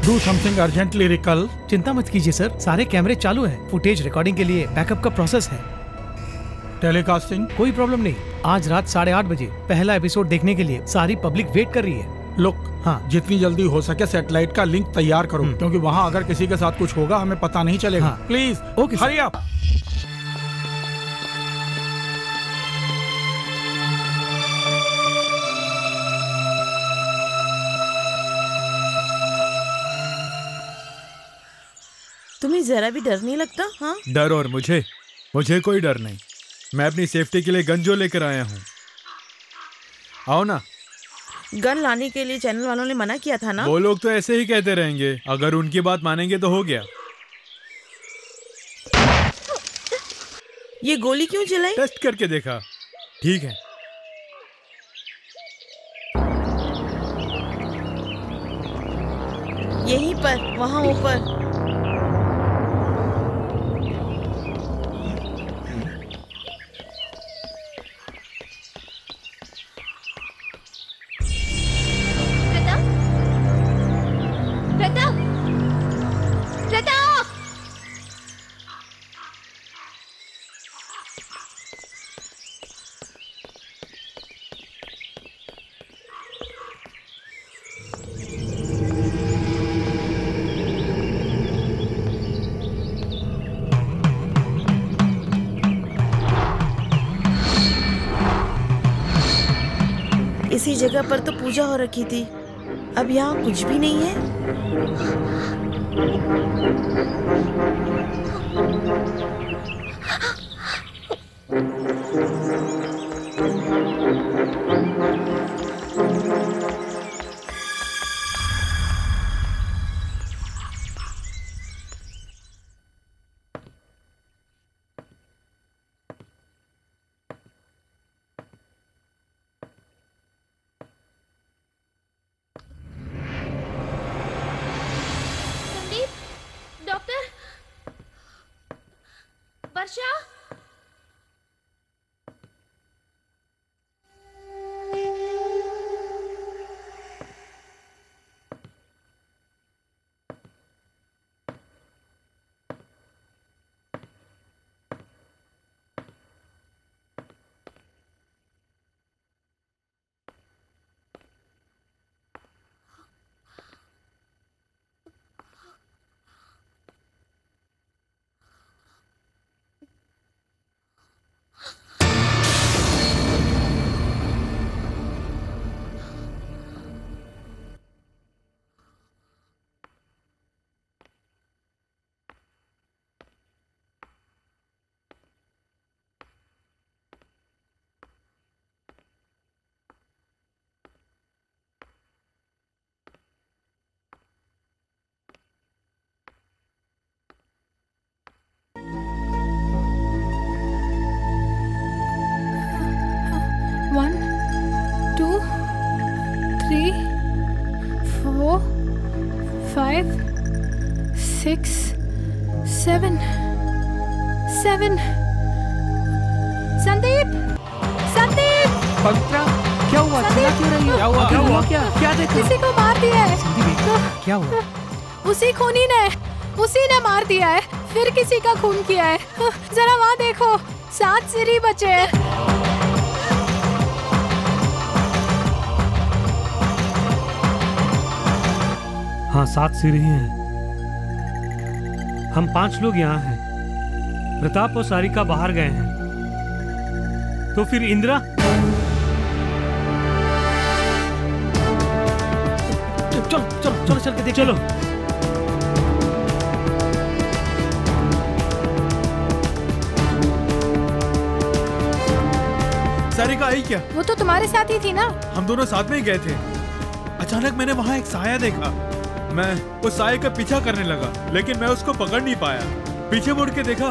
डू समथिंग अर्जेंटली रिकल। चिंता मत कीजिए सर, सारे कैमरे चालू हैं। फुटेज रिकॉर्डिंग के लिए बैकअप का प्रोसेस है। टेलीकास्टिंग? कोई प्रॉब्लम नहीं। आज रात 8:30 बजे पहला एपिसोड देखने के लिए सारी पब्लिक वेट कर रही है। लुक, हाँ, जितनी जल्दी हो सके सैटेलाइट का लिंक तैयार करो, क्योंकि वहाँ अगर किसी के साथ कुछ होगा हमें पता नहीं चलेगा। हाँ। Please okay, hurry up. तुम्हें जरा भी डर नहीं लगता? हाँ, डर और मुझे कोई डर नहीं। मैं अपनी सेफ्टी के लिए गन जो लेकर आया हूँ। आओ ना। गन लाने के लिए चैनल वालों ने मना किया था ना। वो लोग तो ऐसे ही कहते रहेंगे, अगर उनकी बात मानेंगे तो हो गया। ये गोली क्यों चलाई? टेस्ट करके देखा। ठीक है। यहीं पर, वहाँ ऊपर। इसी जगह पर तो पूजा हो रखी थी। अब यहाँ कुछ भी नहीं है। वर्षा। One, 2, 3, 4, 5, 6, 7, 7। संदीप, संदीप, पवित्रा, क्या हुआ? चिल्ला क्यों रही हो? क्या हुआ? क्या हुआ? क्या देखा? किसी को मार दिया है। क्या हुआ? उसी खूनी ने, उसी ने मार दिया है, फिर किसी का खून किया है। जरा वहाँ देखो, 7 सिर ही बचे हैं। हाँ, 7 सिर ही हैं। हम 5 लोग यहाँ हैं। प्रताप और सारिका बाहर गए हैं। तो फिर इंदिरा? चलो चलो चलो, चल के देख। चलो। सारिका आई क्या? वो तो तुम्हारे साथ ही थी ना? हम दोनों साथ में ही गए थे। अचानक मैंने वहाँ एक साया देखा। मैं उस साये का पीछा करने लगा, लेकिन मैं उसको पकड़ नहीं पाया। पीछे मुड़ के देखा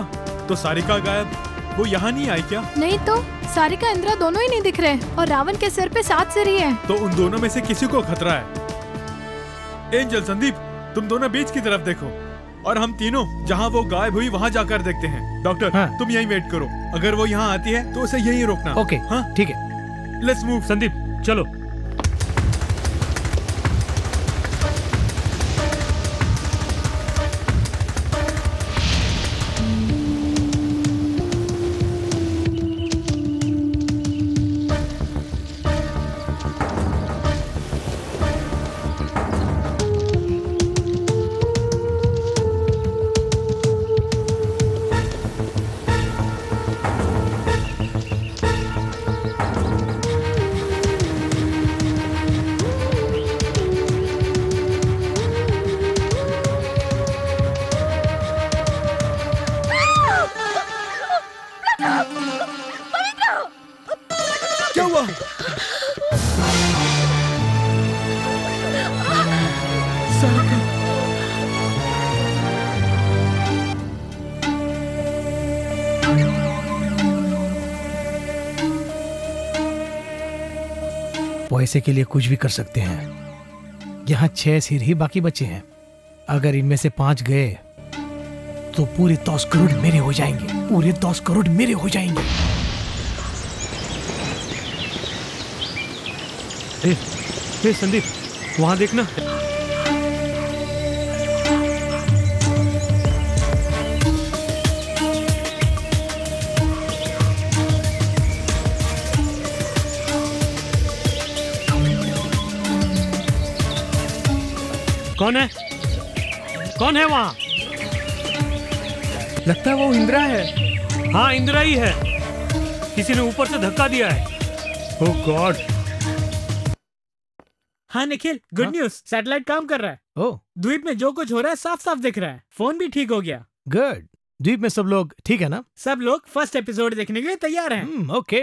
तो सारिका गायब। वो यहाँ नहीं आई क्या? नहीं तो, सारिका इंदिरा दोनों ही नहीं दिख रहे और रावण के सिर पे 7 सिर ही हैं। तो उन दोनों में से किसी को खतरा है। एंजल, संदीप, तुम दोनों बीच की तरफ देखो और हम तीनों जहाँ वो गायब हुई वहाँ जाकर देखते हैं। डॉक्टर, हाँ। तुम यहीं वेट करो। अगर वो यहाँ आती है तो उसे यहीं रोकना। ओके, हाँ ठीक है। Let's move. संदीप, चलो। क्या हुआ? सारिका, पैसे के लिए कुछ भी कर सकते हैं। यहाँ 6 सिर ही बाकी बचे हैं। अगर इनमें से 5 गए तो पूरे 10 करोड़ मेरे हो जाएंगे। पूरे 10 करोड़ मेरे हो जाएंगे। ए संदीप, वहाँ देखना। कौन है? कौन है वहाँ? लगता है वो इंदिरा है। हाँ, इंदिरा ही है। किसी ने ऊपर से धक्का दिया है। ओह गॉड। हाँ निखिल, गुड न्यूज, सैटेलाइट काम कर रहा है। ओह, द्वीप में जो कुछ हो रहा है साफ साफ दिख रहा है। फोन भी ठीक हो गया। गुड। द्वीप में सब लोग ठीक है ना? सब लोग फर्स्ट एपिसोड देखने के लिए तैयार हैं। ओके।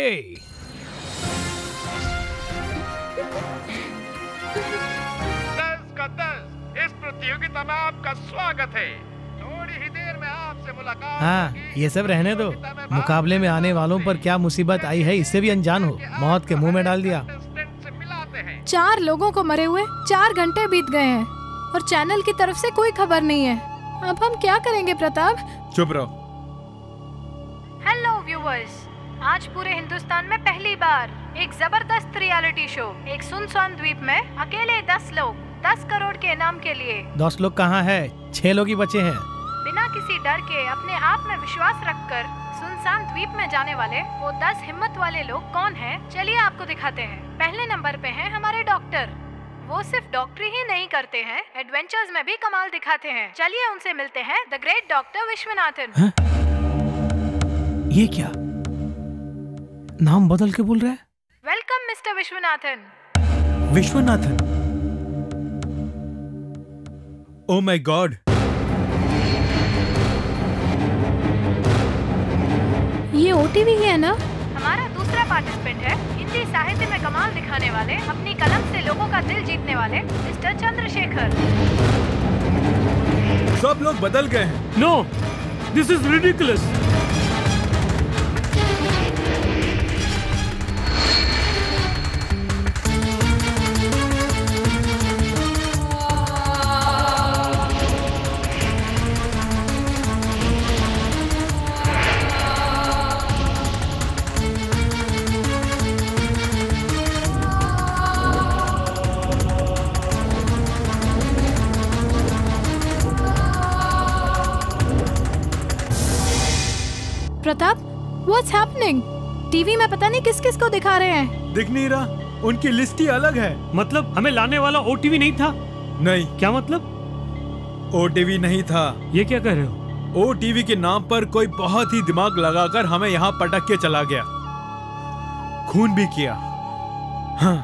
इस प्रतियोगिता में आपका स्वागत है। थोड़ी ही देर में आपसे मुलाकात। हाँ, ये सब रहने दो। मुकाबले में आने वालों पर क्या मुसीबत आई है इससे भी अनजान हो। मौत के मुंह में डाल दिया। 4 लोगों को मरे हुए 4 घंटे बीत गए हैं और चैनल की तरफ से कोई खबर नहीं है। अब हम क्या करेंगे प्रताप? चुप रहो। व्यूवर्स, आज पूरे हिंदुस्तान में पहली बार एक जबरदस्त रियलिटी शो, एक सुनसान द्वीप में अकेले 10 लोग 10 करोड़ के इनाम के लिए। 10 लोग कहाँ है? 6 लोग ही बचे हैं। बिना किसी डर के अपने आप में विश्वास रखकर सुनसान द्वीप में जाने वाले वो 10 हिम्मत वाले लोग कौन हैं? चलिए आपको दिखाते हैं। पहले नंबर पे हैं हमारे डॉक्टर। वो सिर्फ डॉक्टरी ही नहीं करते हैं, एडवेंचर्स में भी कमाल दिखाते हैं। चलिए उनसे मिलते हैं, द ग्रेट डॉक्टर विश्वनाथन। ये क्या नाम बदल के बोल रहा है? Welcome mister Viswanathan. Viswanathan? Oh my god, ये ओटीवी ही है ना? हमारा दूसरा पार्टिसिपेंट है हिंदी साहित्य में कमाल दिखाने वाले, अपनी कलम से लोगों का दिल जीतने वाले मिस्टर चंद्रशेखर। सब लोग बदल गए हैं। No, this is ridiculous. Pratap, what's happening? TV में पता नहीं किस किस को दिखा रहे हैं। दिख नहीं रहा, उनकी लिस्ट ही अलग है। मतलब हमें लाने वाला ओटीवी नहीं था? नहीं। क्या मतलब? ओटीवी नहीं था। ये क्या कह रहे हो? ओटीवी के नाम पर कोई बहुत ही दिमाग लगाकर हमें यहाँ पटक के चला गया, खून भी किया। हाँ,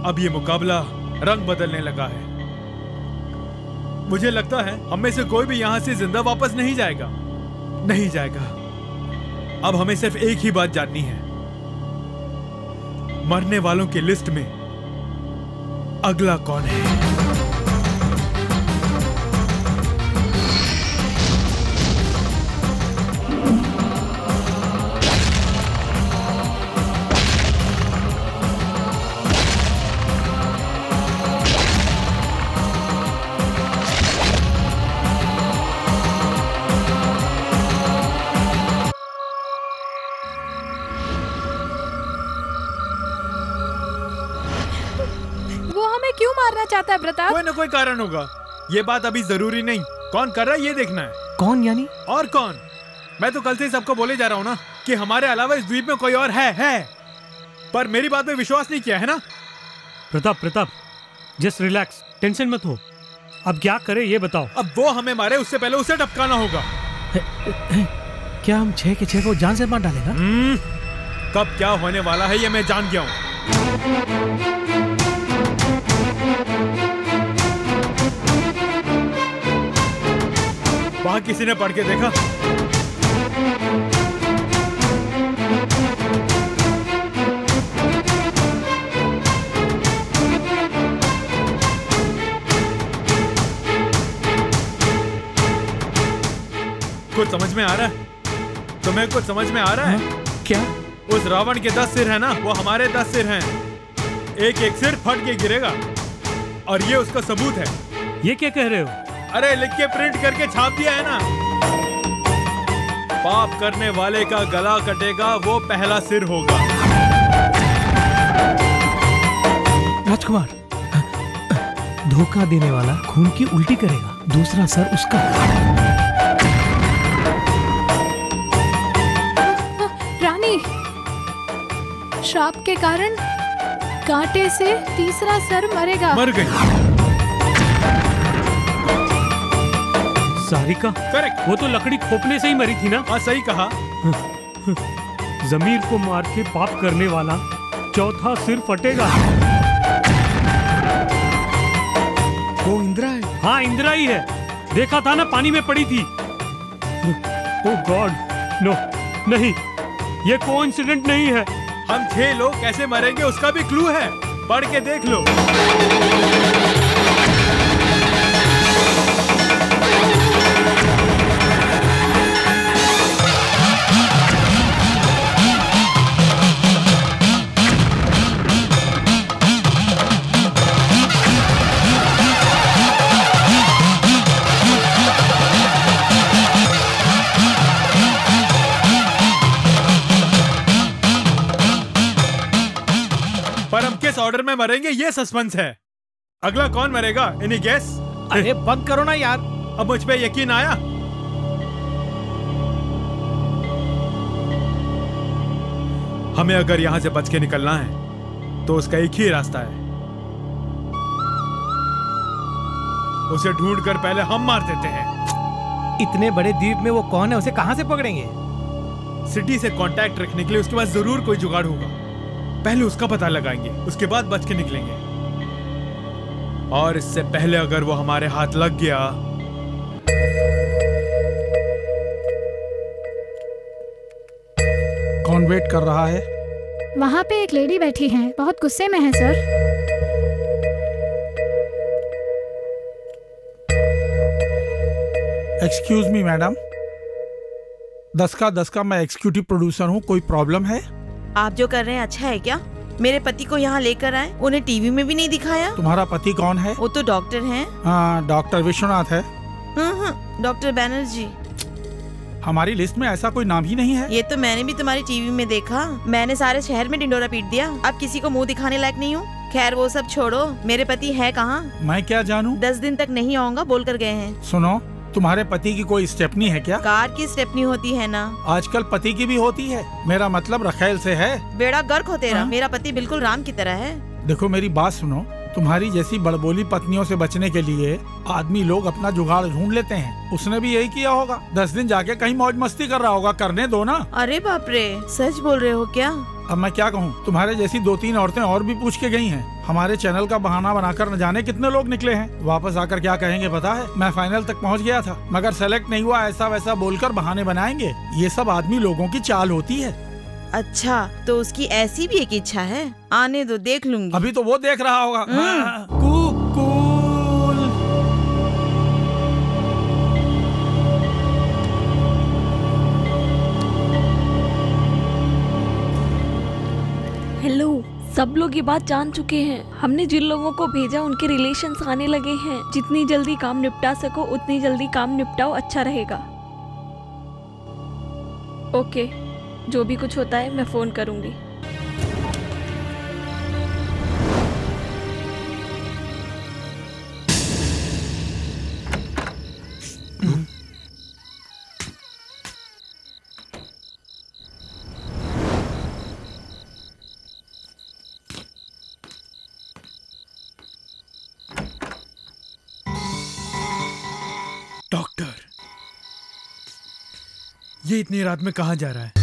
अब ये मुकाबला रंग बदलने लगा है। मुझे लगता है हम में से कोई भी यहाँ से जिंदा वापस नहीं जाएगा। नहीं जाएगा। अब हमें सिर्फ एक ही बात जाननी है, मरने वालों की लिस्ट में अगला कौन है? चाहता है प्रताप? कोई ना कोई कारण होगा, ये बात अभी जरूरी नहीं। कौन कर रहा है ये देखना है। कौन यानी? और कौन? मैं तो कल से सबको बोले जा रहा हूँ ना कि हमारे अलावा इस द्वीप में कोई और है। पर मेरी बात में विश्वास नहीं किया है ना? प्रताप, जस्ट रिलैक्स, टेंशन मत हो। अब क्या करे ये बताओ। अब वो हमें मारे उससे पहले उसे टपकाना होगा। क्या हम 6 के 6 को जान से मार डालेगा? कब क्या होने वाला है ये मैं जान गया हूँ। वहां किसी ने पढ़ के देखा? कुछ समझ में आ रहा है? तुम्हें कुछ समझ में आ रहा है? क्या? उस रावण के 10 सिर है ना, वो हमारे 10 सिर हैं। एक एक सिर फट के गिरेगा और ये उसका सबूत है। ये क्या कह रहे हो? अरे लिख के प्रिंट करके छाप दिया है ना। पाप करने वाले का गला कटेगा, वो पहला सिर होगा। राजकुमार, धोखा देने वाला खून की उल्टी करेगा, दूसरा सर उसका। रानी, श्राप के कारण कांटे से तीसरा सर मरेगा। मर गई। सारिका? करेक्ट। वो तो लकड़ी खोपने से ही मरी थी ना? हाँ, सही कहा। जमीर को मार के पाप करने वाला चौथा सिर फटेगा। वो इंदिरा है? हाँ, इंदिरा ही है। देखा था ना, पानी में पड़ी थी। ओह गॉड, नो, नहीं, ये कोइंसिडेंट नहीं है। हम 6 लोग कैसे मरेंगे उसका भी क्लू है, पढ़ के देख लो। ऑर्डर में मरेंगे ये सस्पेंस है। अगला कौन मरेगा? Any guess? अरे बंद करो ना यार। अब मुझ पे यकीन आया? हमें अगर यहाँ से बच के निकलना है तो उसका एक ही रास्ता है, उसे ढूंढकर पहले हम मार देते हैं। इतने बड़े द्वीप में वो कौन है, उसे कहां से पकड़ेंगे? सिटी से कांटेक्ट रखने के लिए उसके पास जरूर कोई जुगाड़ होगा। पहले उसका पता लगाएंगे, उसके बाद बच के निकलेंगे। और इससे पहले अगर वो हमारे हाथ लग गया। कौन वेट कर रहा है? वहाँ पे एक लेडी बैठी है, बहुत गुस्से में है सर। एक्सक्यूज मी मैडम, 10 का 10 का मैं एग्जीक्यूटिव प्रोड्यूसर हूँ, कोई प्रॉब्लम है? आप जो कर रहे हैं अच्छा है क्या? मेरे पति को यहाँ लेकर आए, उन्हें टीवी में भी नहीं दिखाया। तुम्हारा पति कौन है? वो तो डॉक्टर हैं। हाँ, डॉक्टर विश्वनाथ है। डॉक्टर बैनर्जी। हमारी लिस्ट में ऐसा कोई नाम ही नहीं है। ये तो मैंने भी तुम्हारी टीवी में देखा। मैंने सारे शहर में डिंडोरा पीट दिया, अब किसी को मुंह दिखाने लायक नहीं हूँ। खैर वो सब छोड़ो, मेरे पति है कहाँ? मैं क्या जानूँ? 10 दिन तक नहीं आऊंगा बोल कर गए हैं। सुनो, तुम्हारे पति की कोई स्टेपनी है क्या? कार की स्टेपनी होती है ना। आजकल पति की भी होती है। मेरा मतलब रखेल से है। बेड़ा गर्क हो तेरा। मेरा पति बिल्कुल राम की तरह है। देखो मेरी बात सुनो, तुम्हारी जैसी बड़बोली पत्नियों से बचने के लिए आदमी लोग अपना जुगाड़ ढूंढ लेते हैं। उसने भी यही किया होगा। 10 दिन जाके कहीं मौज मस्ती कर रहा होगा, करने दो ना। अरे बाप रे, सच बोल रहे हो क्या? अब मैं क्या कहूँ, तुम्हारे जैसी 2-3 औरतें और भी पूछ के गई हैं। हमारे चैनल का बहाना बनाकर न जाने कितने लोग निकले हैं। वापस आकर क्या कहेंगे पता है? मैं फाइनल तक पहुँच गया था मगर सेलेक्ट नहीं हुआ, ऐसा वैसा बोलकर बहाने बनाएंगे। ये सब आदमी लोगों की चाल होती है। अच्छा, तो उसकी ऐसी भी एक इच्छा है? आने दो, देख लूंगी। अभी तो वो देख रहा होगा। हेलो, सब लोग ये बात जान चुके हैं। हमने जिन लोगों को भेजा उनके रिलेशंस आने लगे हैं। जितनी जल्दी काम निपटा सको उतनी जल्दी काम निपटाओ, अच्छा रहेगा। ओके, जो भी कुछ होता है मैं फोन करूंगी। डॉक्टर, ये इतनी रात में कहाँ जा रहा है?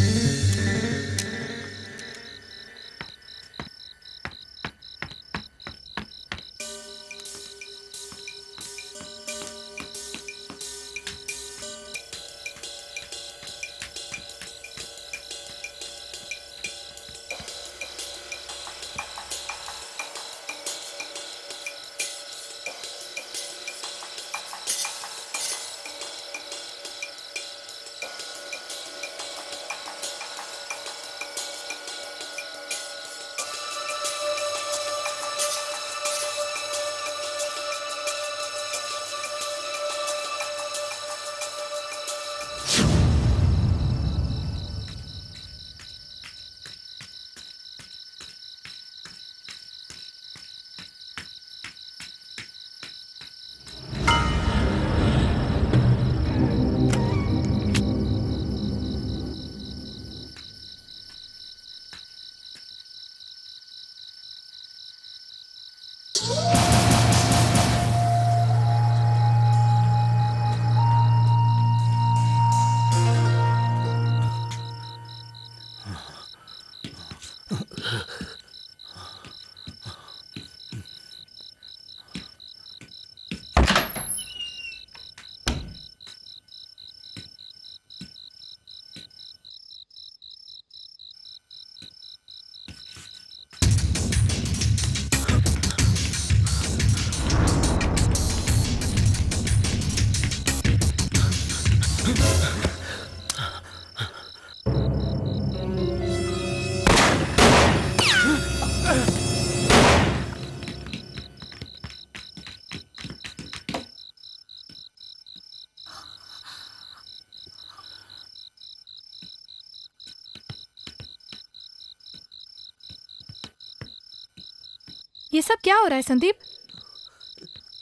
ये सब क्या हो रहा है संदीप?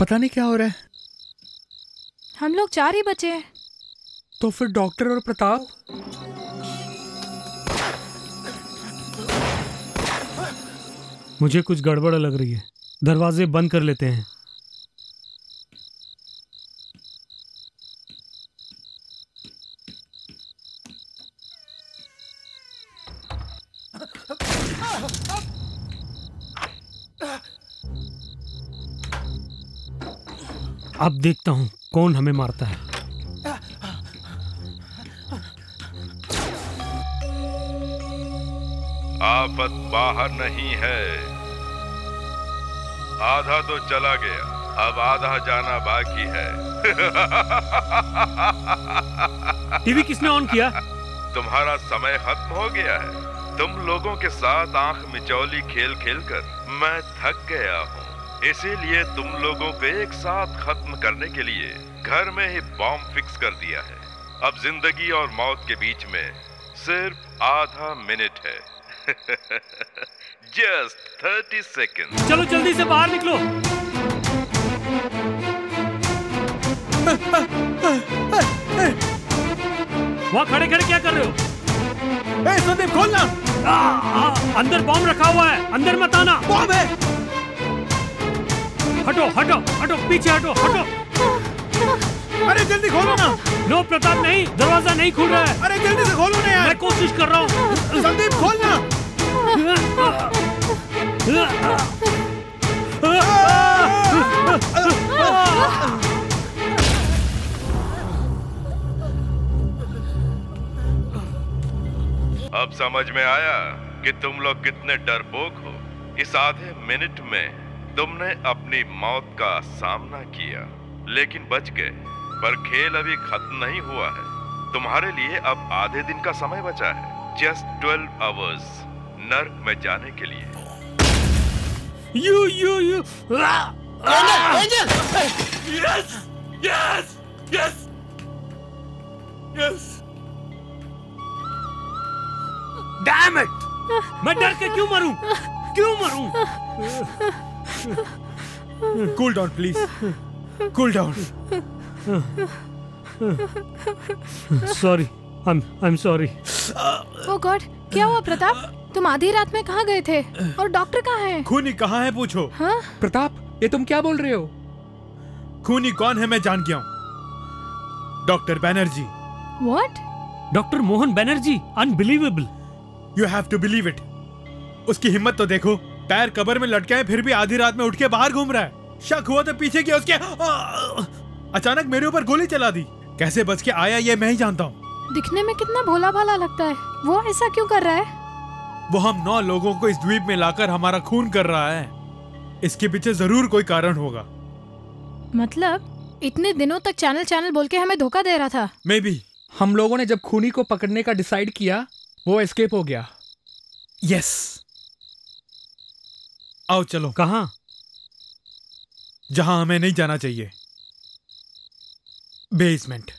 पता नहीं क्या हो रहा है। हम लोग 4 ही बचे हैं। तो फिर डॉक्टर और प्रताप? मुझे कुछ गड़बड़ लग रही है। दरवाजे बंद कर लेते हैं। अब देखता हूं कौन हमें मारता है। आफत बाहर नहीं है, आधा तो चला गया, अब आधा जाना बाकी है। टीवी किसने ऑन किया? तुम्हारा समय खत्म हो गया है। तुम लोगों के साथ आंख मिचौली खेल खेल कर मैं थक गया हूँ। इसीलिए तुम लोगों को एक साथ खत्म करने के लिए घर में ही बॉम्ब फिक्स कर दिया है। अब जिंदगी और मौत के बीच में सिर्फ आधा मिनट है। Just 30 second. चलो जल्दी से बाहर निकलो। वहाँ खड़े खड़े क्या कर रहे हो? संदीप खोलना। अंदर बॉम्ब रखा हुआ है, अंदर मत आना। बॉम्ब है। हटो हटो हटो, पीछे हटो हटो। अरे जल्दी खोलो ना। नो प्रताप नहीं, दरवाजा नहीं खुल रहा है। अरे जल्दी से खोलो ना यार। मैं कोशिश कर रहा हूँ। संदीप खोलना। अब समझ में आया कि तुम लोग कितने डरपोक हो। इस आधे मिनट में तुमने अपनी मौत का सामना किया, लेकिन बच गए। पर खेल अभी खत्म नहीं हुआ है। तुम्हारे लिए अब आधे दिन का समय बचा है। जस्ट 12 आवर्स नर्क में जाने के लिए। You angel! Yes yes yes yes! Damn it! मैं डर के क्यों मरूं? क्यों मरूं? Cool down please, cool down. Sorry, I am sorry. Oh God, क्या हुआ प्रताप? तुम आधी रात में कहाँ गए थे? और डॉक्टर कहाँ है? खूनी कहाँ है पूछो। हाँ? प्रताप, ये तुम क्या बोल रहे हो? खूनी कौन है मैं जान गया हूँ। Doctor Banerjee. What? Doctor Mohan Banerjee, unbelievable. You have to believe it. उसकी हिम्मत तो देखो, पैर कब्र में लटके हैं फिर भी आधी रात में उठ के बाहर घूम रहा है। शक हुआ तो पीछे किया उसके, अचानक मेरे ऊपर गोली चला दी। कैसे बच के आया ये मैं ही जानता हूँ। दिखने में कितना भोला भाला लगता है। वो ऐसा क्यों कर रहा है? वो हम 9 लोगों को इस द्वीप में लाकर हमारा खून कर रहा है। इसके पीछे जरूर कोई कारण होगा। मतलब इतने दिनों तक चैनल बोल के हमें धोखा दे रहा था। May be. हम लोगों ने जब खूनी को पकड़ने का डिसाइड किया, वो एस्केप हो गया। यस। आओ चलो। कहाँ? जहां हमें नहीं जाना चाहिए। बेसमेंट।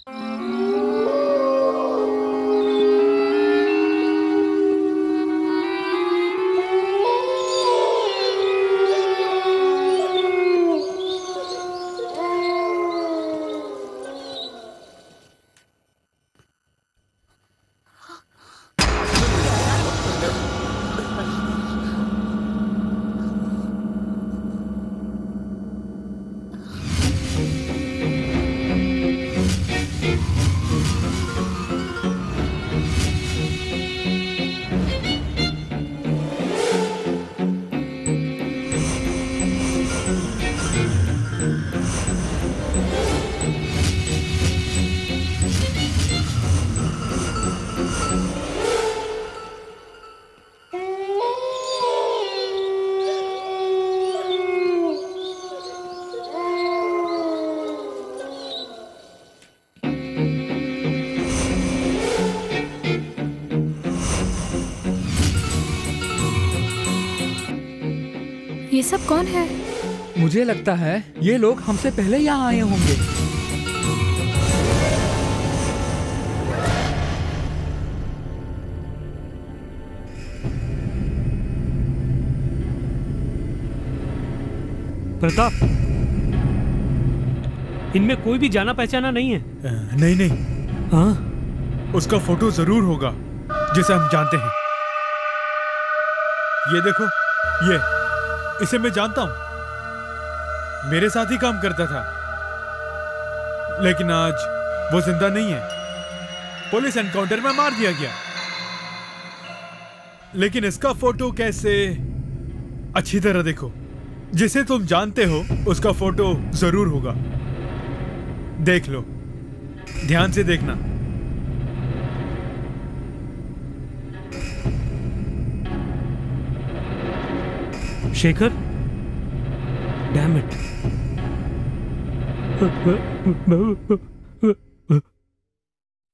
ये सब कौन है? मुझे लगता है ये लोग हमसे पहले यहाँ आए होंगे। प्रताप, इनमें कोई भी जाना पहचाना नहीं है। नहीं नहीं, हाँ उसका फोटो जरूर होगा जिसे हम जानते हैं। ये देखो, ये इसे मैं जानता हूं, मेरे साथ ही काम करता था, लेकिन आज वो जिंदा नहीं है, पुलिस एनकाउंटर में मार दिया गया। लेकिन इसका फोटो कैसे? अच्छी तरह देखो, जिसे तुम जानते हो उसका फोटो जरूर होगा। देख लो, ध्यान से देखना। Shekhar, damn it.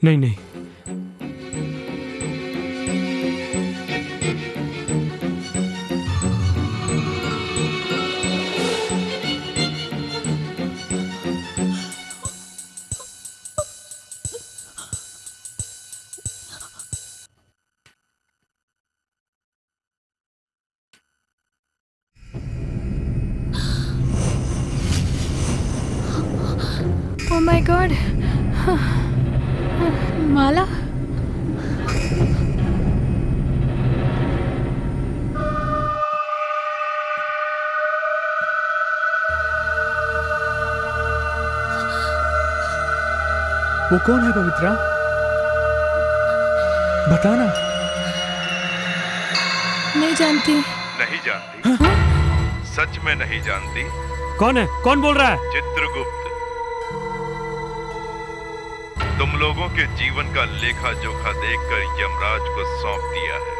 नहीं नहीं, Oh my God, माला। वो कौन है पवित्रा? बताना। नहीं जानती। नहीं जानती? सच में नहीं जानती? कौन है? कौन बोल रहा है? चित्रगुप्त। तुम लोगों के जीवन का लेखा जोखा देखकर यमराज को सौंप दिया है।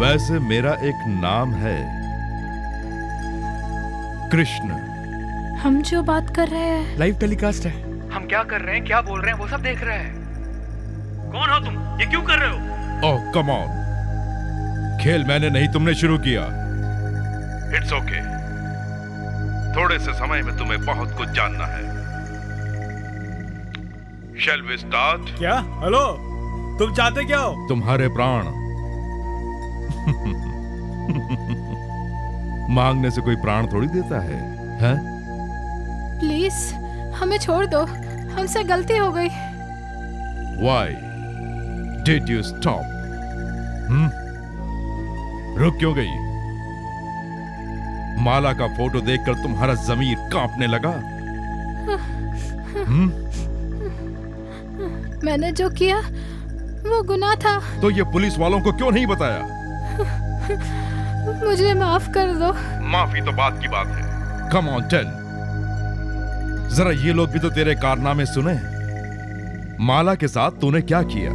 वैसे मेरा एक नाम है, कृष्ण। हम जो बात कर रहे हैं लाइव टेलीकास्ट है। हम क्या कर रहे हैं, क्या बोल रहे हैं, वो सब देख रहे हैं। कौन हो तुम? ये क्यों कर रहे हो? ओह कम ऑन, खेल मैंने नहीं तुमने शुरू किया। इट्स ओके, थोड़े से समय में तुम्हें बहुत कुछ जानना है। Shall we start? क्या? हेलो, तुम चाहते क्या हो? तुम्हारे प्राण। मांगने से कोई प्राण थोड़ी देता है, हैं? प्लीज हमें छोड़ दो, हमसे गलती हो गई। Why did you stop? रुक क्यों गई? माला का फोटो देखकर तुम्हारा जमीर कांपने लगा? मैंने जो किया वो गुनाह था। तो ये पुलिस वालों को क्यों नहीं बताया? मुझे माफ कर दो। माफी तो बात की बात है। Come on, tell. जरा ये लोग भी तो तेरे कारनामे सुने। माला के साथ तूने क्या किया?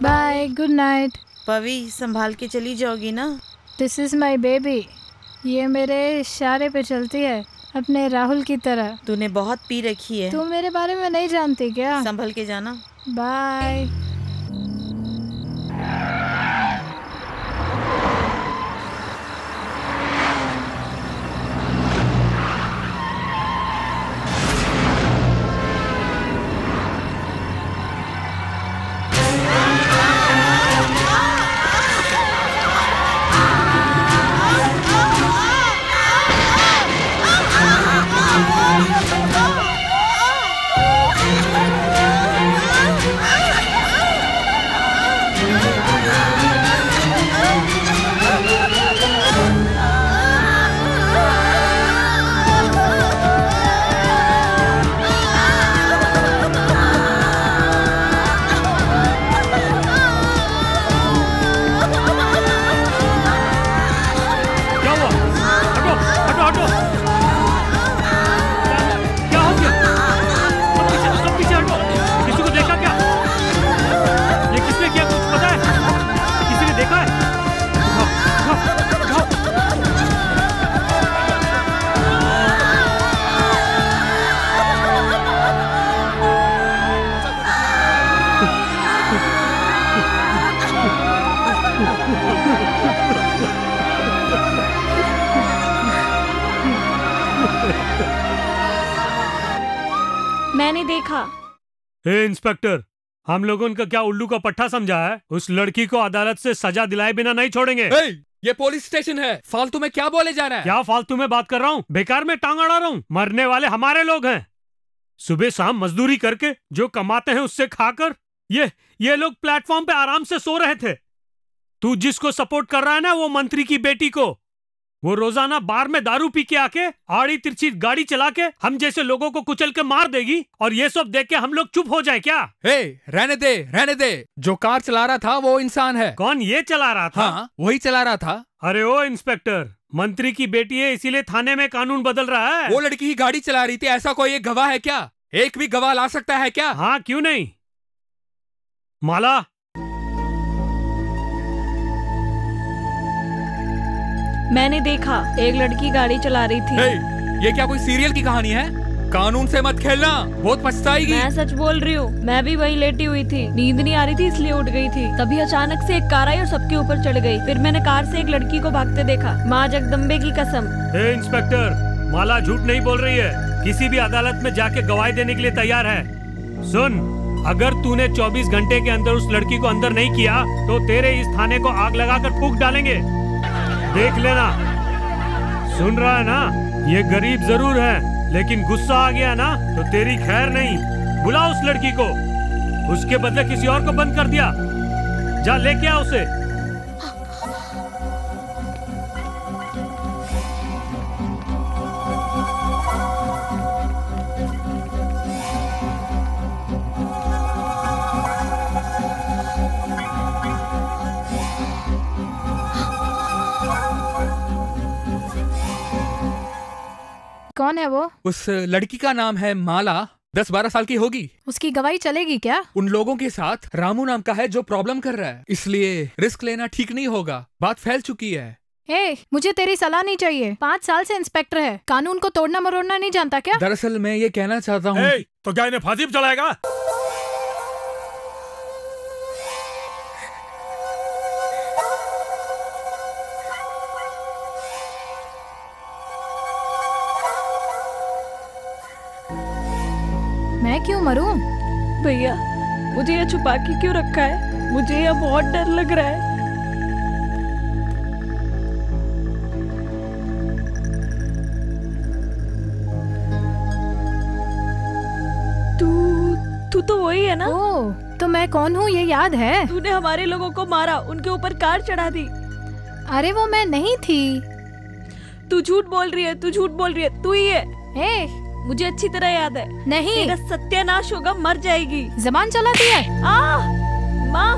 Bye, good night. पवी, संभाल के चली जाओगी ना? This is my baby. ये मेरे इशारे पे चलती है, अपने राहुल की तरह। तूने बहुत पी रखी है। तू मेरे बारे में नहीं जानती क्या? संभल के जाना। बाय। मैंने देखा। हे इंस्पेक्टर, हम लोगों का क्या उल्लू का पट्टा समझा है? उस लड़की को अदालत से सजा दिलाए बिना नहीं छोड़ेंगे। ये पुलिस स्टेशन है, फालतू में क्या बोले जा रहा है? क्या फालतू में बात कर रहा हूँ? बेकार में टांग अड़ा रहा हूँ? मरने वाले हमारे लोग हैं। सुबह शाम मजदूरी करके जो कमाते हैं उससे खाकर ये लोग प्लेटफॉर्म पे आराम से सो रहे थे। तू जिसको सपोर्ट कर रहा है ना, वो मंत्री की बेटी को, वो रोजाना बार में दारू पी के आके आड़ी तिरछी गाड़ी चला के हम जैसे लोगों को कुचल के मार देगी, और ये सब देख के हम लोग चुप हो जाए क्या? रहने दे। जो कार चला रहा था वो इंसान है। कौन? ये चला रहा था? हाँ, वही चला रहा था। अरे ओ इंस्पेक्टर, मंत्री की बेटी है इसीलिए थाने में कानून बदल रहा है। वो लड़की ही गाड़ी चला रही थी, ऐसा कोई एक गवाह है क्या? एक भी गवाह ला सकता है क्या? हाँ, क्यों नहीं? माला, मैंने देखा एक लड़की गाड़ी चला रही थी। ये क्या कोई सीरियल की कहानी है? कानून से मत खेलना, बहुत पछताएगी। मैं सच बोल रही हूँ, मैं भी वहीं लेटी हुई थी, नींद नहीं आ रही थी इसलिए उठ गई थी। तभी अचानक से एक कार आई और सबके ऊपर चढ़ गई। फिर मैंने कार से एक लड़की को भागते देखा। माँ जगदम्बे की कसम। इंस्पेक्टर, माला झूठ नहीं बोल रही है, किसी भी अदालत में जाके गवाही देने के लिए तैयार है। सुन, अगर तूने 24 घंटे के अंदर उस लड़की को अंदर नहीं किया तो तेरे इस थाने को आग लगाकर फूंक डालेंगे, देख लेना। सुन रहा है ना? ये गरीब जरूर है, लेकिन गुस्सा आ गया ना तो तेरी खैर नहीं। बुला उस लड़की को, उसके बदले किसी और को बंद कर दिया। जा लेके आ उसे। कौन है वो? उस लड़की का नाम है माला, 10-12 साल की होगी। उसकी गवाही चलेगी क्या? उन लोगों के साथ रामू नाम का है जो प्रॉब्लम कर रहा है, इसलिए रिस्क लेना ठीक नहीं होगा। बात फैल चुकी है। मुझे तेरी सलाह नहीं चाहिए। 5 साल से इंस्पेक्टर है, कानून को तोड़ना मरोड़ना नहीं जानता क्या? दरअसल मैं ये कहना चाहता हूँ। तो क्या इन्हें फांसी पे चलाएगा? मैं क्यों मरूं? भैया, मुझे ये छुपा के क्यों रखा है? मुझे ये बहुत डर लग रहा है। तू तो वही है ना? ओह, तो मैं कौन हूँ ये याद है? तूने हमारे लोगों को मारा, उनके ऊपर कार चढ़ा दी। अरे वो मैं नहीं थी। तू झूठ बोल रही है, तू झूठ बोल रही है। तू ही है। मुझे अच्छी तरह याद है। नहीं, तेरा सत्यानाश होगा, मर जाएगी। जबान चलाती है। माँ,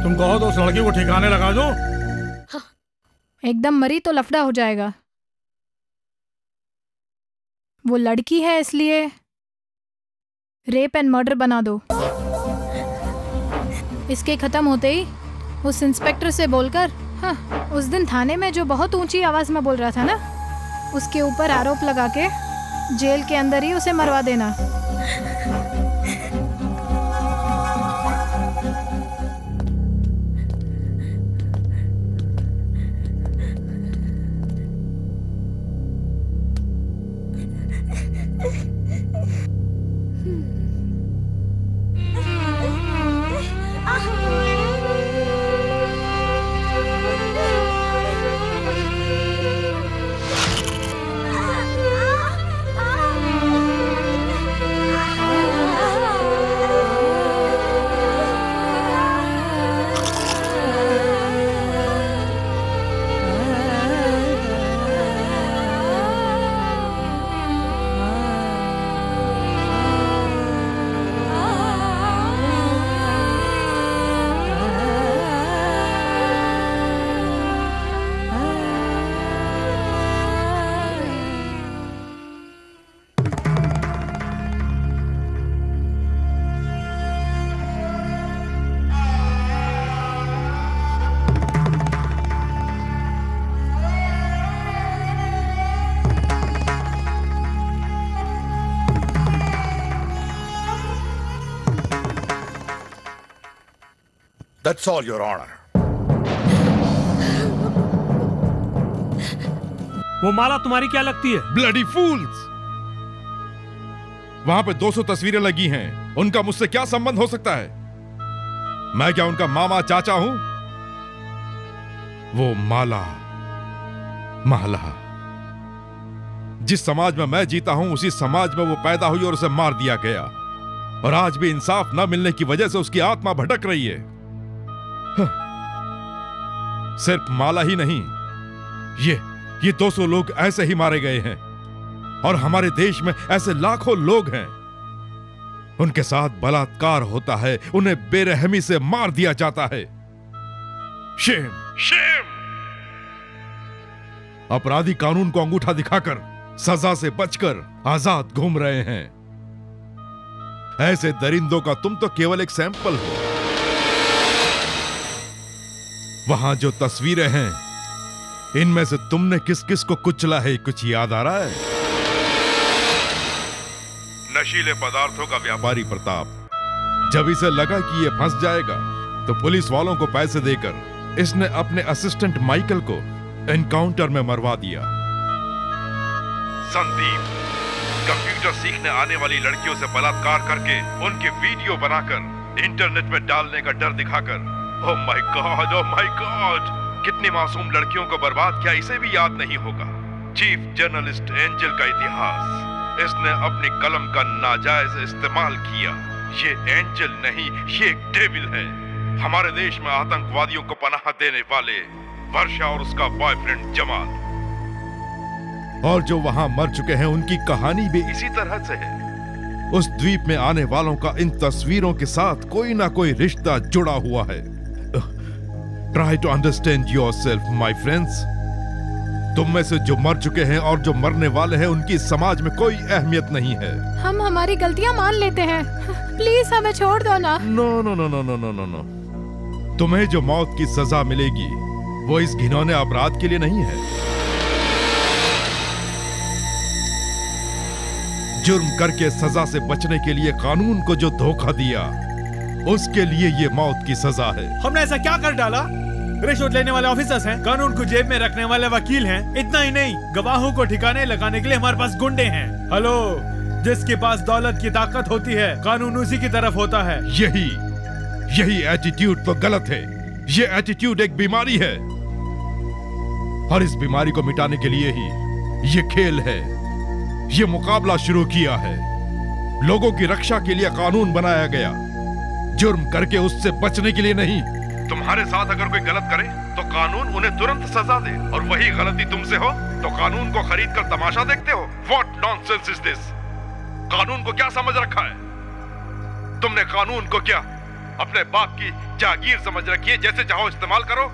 तुम कहो तो उस लड़की को ठिकाने लगा दो। एकदम मरी तो लफड़ा हो जाएगा। वो लड़की है इसलिए रेप एंड मर्डर बना दो। इसके खत्म होते ही उस इंस्पेक्टर से बोलकर, उस दिन थाने में जो बहुत ऊंची आवाज में बोल रहा था ना, उसके ऊपर आरोप लगा के जेल के अंदर ही उसे मरवा देना। That's all, Your Honor. वो माला तुम्हारी क्या लगती है? ब्लडी फूल्स! वहां पे 200 तस्वीरें लगी हैं। उनका मुझसे क्या संबंध हो सकता है? मैं क्या उनका मामा चाचा हूं? वो माला जिस समाज में मैं जीता हूं उसी समाज में वो पैदा हुई और उसे मार दिया गया, और आज भी इंसाफ न मिलने की वजह से उसकी आत्मा भटक रही है। सिर्फ माला ही नहीं, ये 200 लोग ऐसे ही मारे गए हैं, और हमारे देश में ऐसे लाखों लोग हैं। उनके साथ बलात्कार होता है, उन्हें बेरहमी से मार दिया जाता है। Shame, shame! अपराधी कानून को अंगूठा दिखाकर सजा से बचकर आजाद घूम रहे हैं। ऐसे दरिंदों का तुम तो केवल एक सैंपल हो। वहां जो तस्वीरें हैं, इनमें से तुमने किस किस को कुचला है, कुछ याद आ रहा है? नशीले पदार्थों का व्यापारी प्रताप, जब इसे लगा कि यह फंस जाएगा तो पुलिस वालों को पैसे देकर इसने अपने असिस्टेंट माइकल को एनकाउंटर में मरवा दिया। संदीप कंप्यूटर सीखने आने वाली लड़कियों से बलात्कार करके उनके वीडियो बनाकर इंटरनेट में डालने का डर दिखाकर, ओह माय गॉड, कितनी मासूम लड़कियों को बर्बाद किया, इसे भी याद नहीं होगा। चीफ जर्नलिस्ट एंजल का इतिहास, इसने अपनी कलम का नाजायज इस्तेमाल किया। ये एंजल नहीं, ये एक डेविल है। हमारे देश में आतंकवादियों को पनाह देने वाले वर्षा और उसका बॉयफ्रेंड जमाल, और जो वहां मर चुके हैं उनकी कहानी भी इसी तरह से है। उस द्वीप में आने वालों का इन तस्वीरों के साथ कोई ना कोई रिश्ता जुड़ा हुआ है। Try to understand yourself my friends. तुम में से जो मर चुके हैं और जो मरने वाले हैं, उनकी समाज में कोई अहमियत नहीं है। हम हमारी गलतियां मान लेते हैं, प्लीज हमें छोड़ दो ना। No no no no no no no no. तुम्हें जो मौत की सजा मिलेगी वो इस घिनौने अपराध के लिए नहीं है। जुर्म करके सजा से बचने के लिए कानून को जो धोखा दिया, उसके लिए ये मौत की सजा है। हमने ऐसा क्या कर डाला? रिश्वत लेने वाले ऑफिसर्स हैं, कानून को जेब में रखने वाले वकील हैं। इतना ही नहीं, गवाहों को ठिकाने लगाने के लिए हमारे पास गुंडे हैं। हेलो, जिसके पास दौलत की ताकत होती है, कानून उसी की तरफ होता है। यही एटीट्यूड तो गलत है। ये एटीट्यूड एक बीमारी है, और इस बीमारी को मिटाने के लिए ही ये खेल है, ये मुकाबला शुरू किया है। लोगों की रक्षा के लिए कानून बनाया गया, जुर्म करके उससे बचने के लिए नहीं। तुम्हारे साथ अगर कोई गलत करे तो कानून उन्हें तुरंत सजा दे, और वही गलती तुमसे हो तो कानून को खरीद कर तमाशा देखते हो। What nonsense is this? कानून को क्या समझ रखा है तुमने? कानून को क्या अपने बाप की जागीर समझ रखी है, जैसे चाहो इस्तेमाल करो?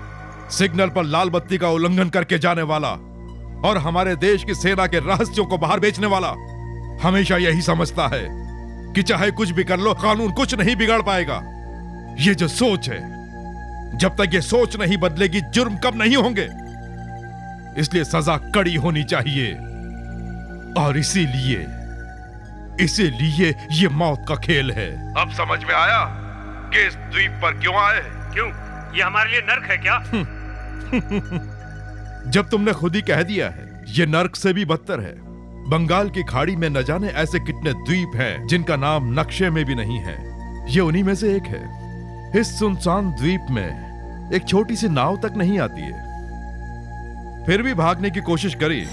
सिग्नल पर लाल बत्ती का उल्लंघन करके जाने वाला और हमारे देश की सेना के रहस्यों को बाहर बेचने वाला हमेशा यही समझता है कि चाहे कुछ भी कर लो, कानून कुछ नहीं बिगाड़ पाएगा। ये जो सोच है, जब तक ये सोच नहीं बदलेगी, जुर्म कब नहीं होंगे। इसलिए सजा कड़ी होनी चाहिए, और इसीलिए ये मौत का खेल है। अब समझ में आया कि इस द्वीप पर क्यों आए? क्यों? ये हमारे लिए नर्क है क्या? जब तुमने खुद ही कह दिया है, ये नर्क से भी बदतर है। बंगाल की खाड़ी में न जाने ऐसे कितने द्वीप हैं जिनका नाम नक्शे में भी नहीं है। ये उन्हीं में से एक है। इस सुनसान द्वीप में एक छोटी सी नाव तक नहीं आती है, फिर भी भागने की कोशिश करी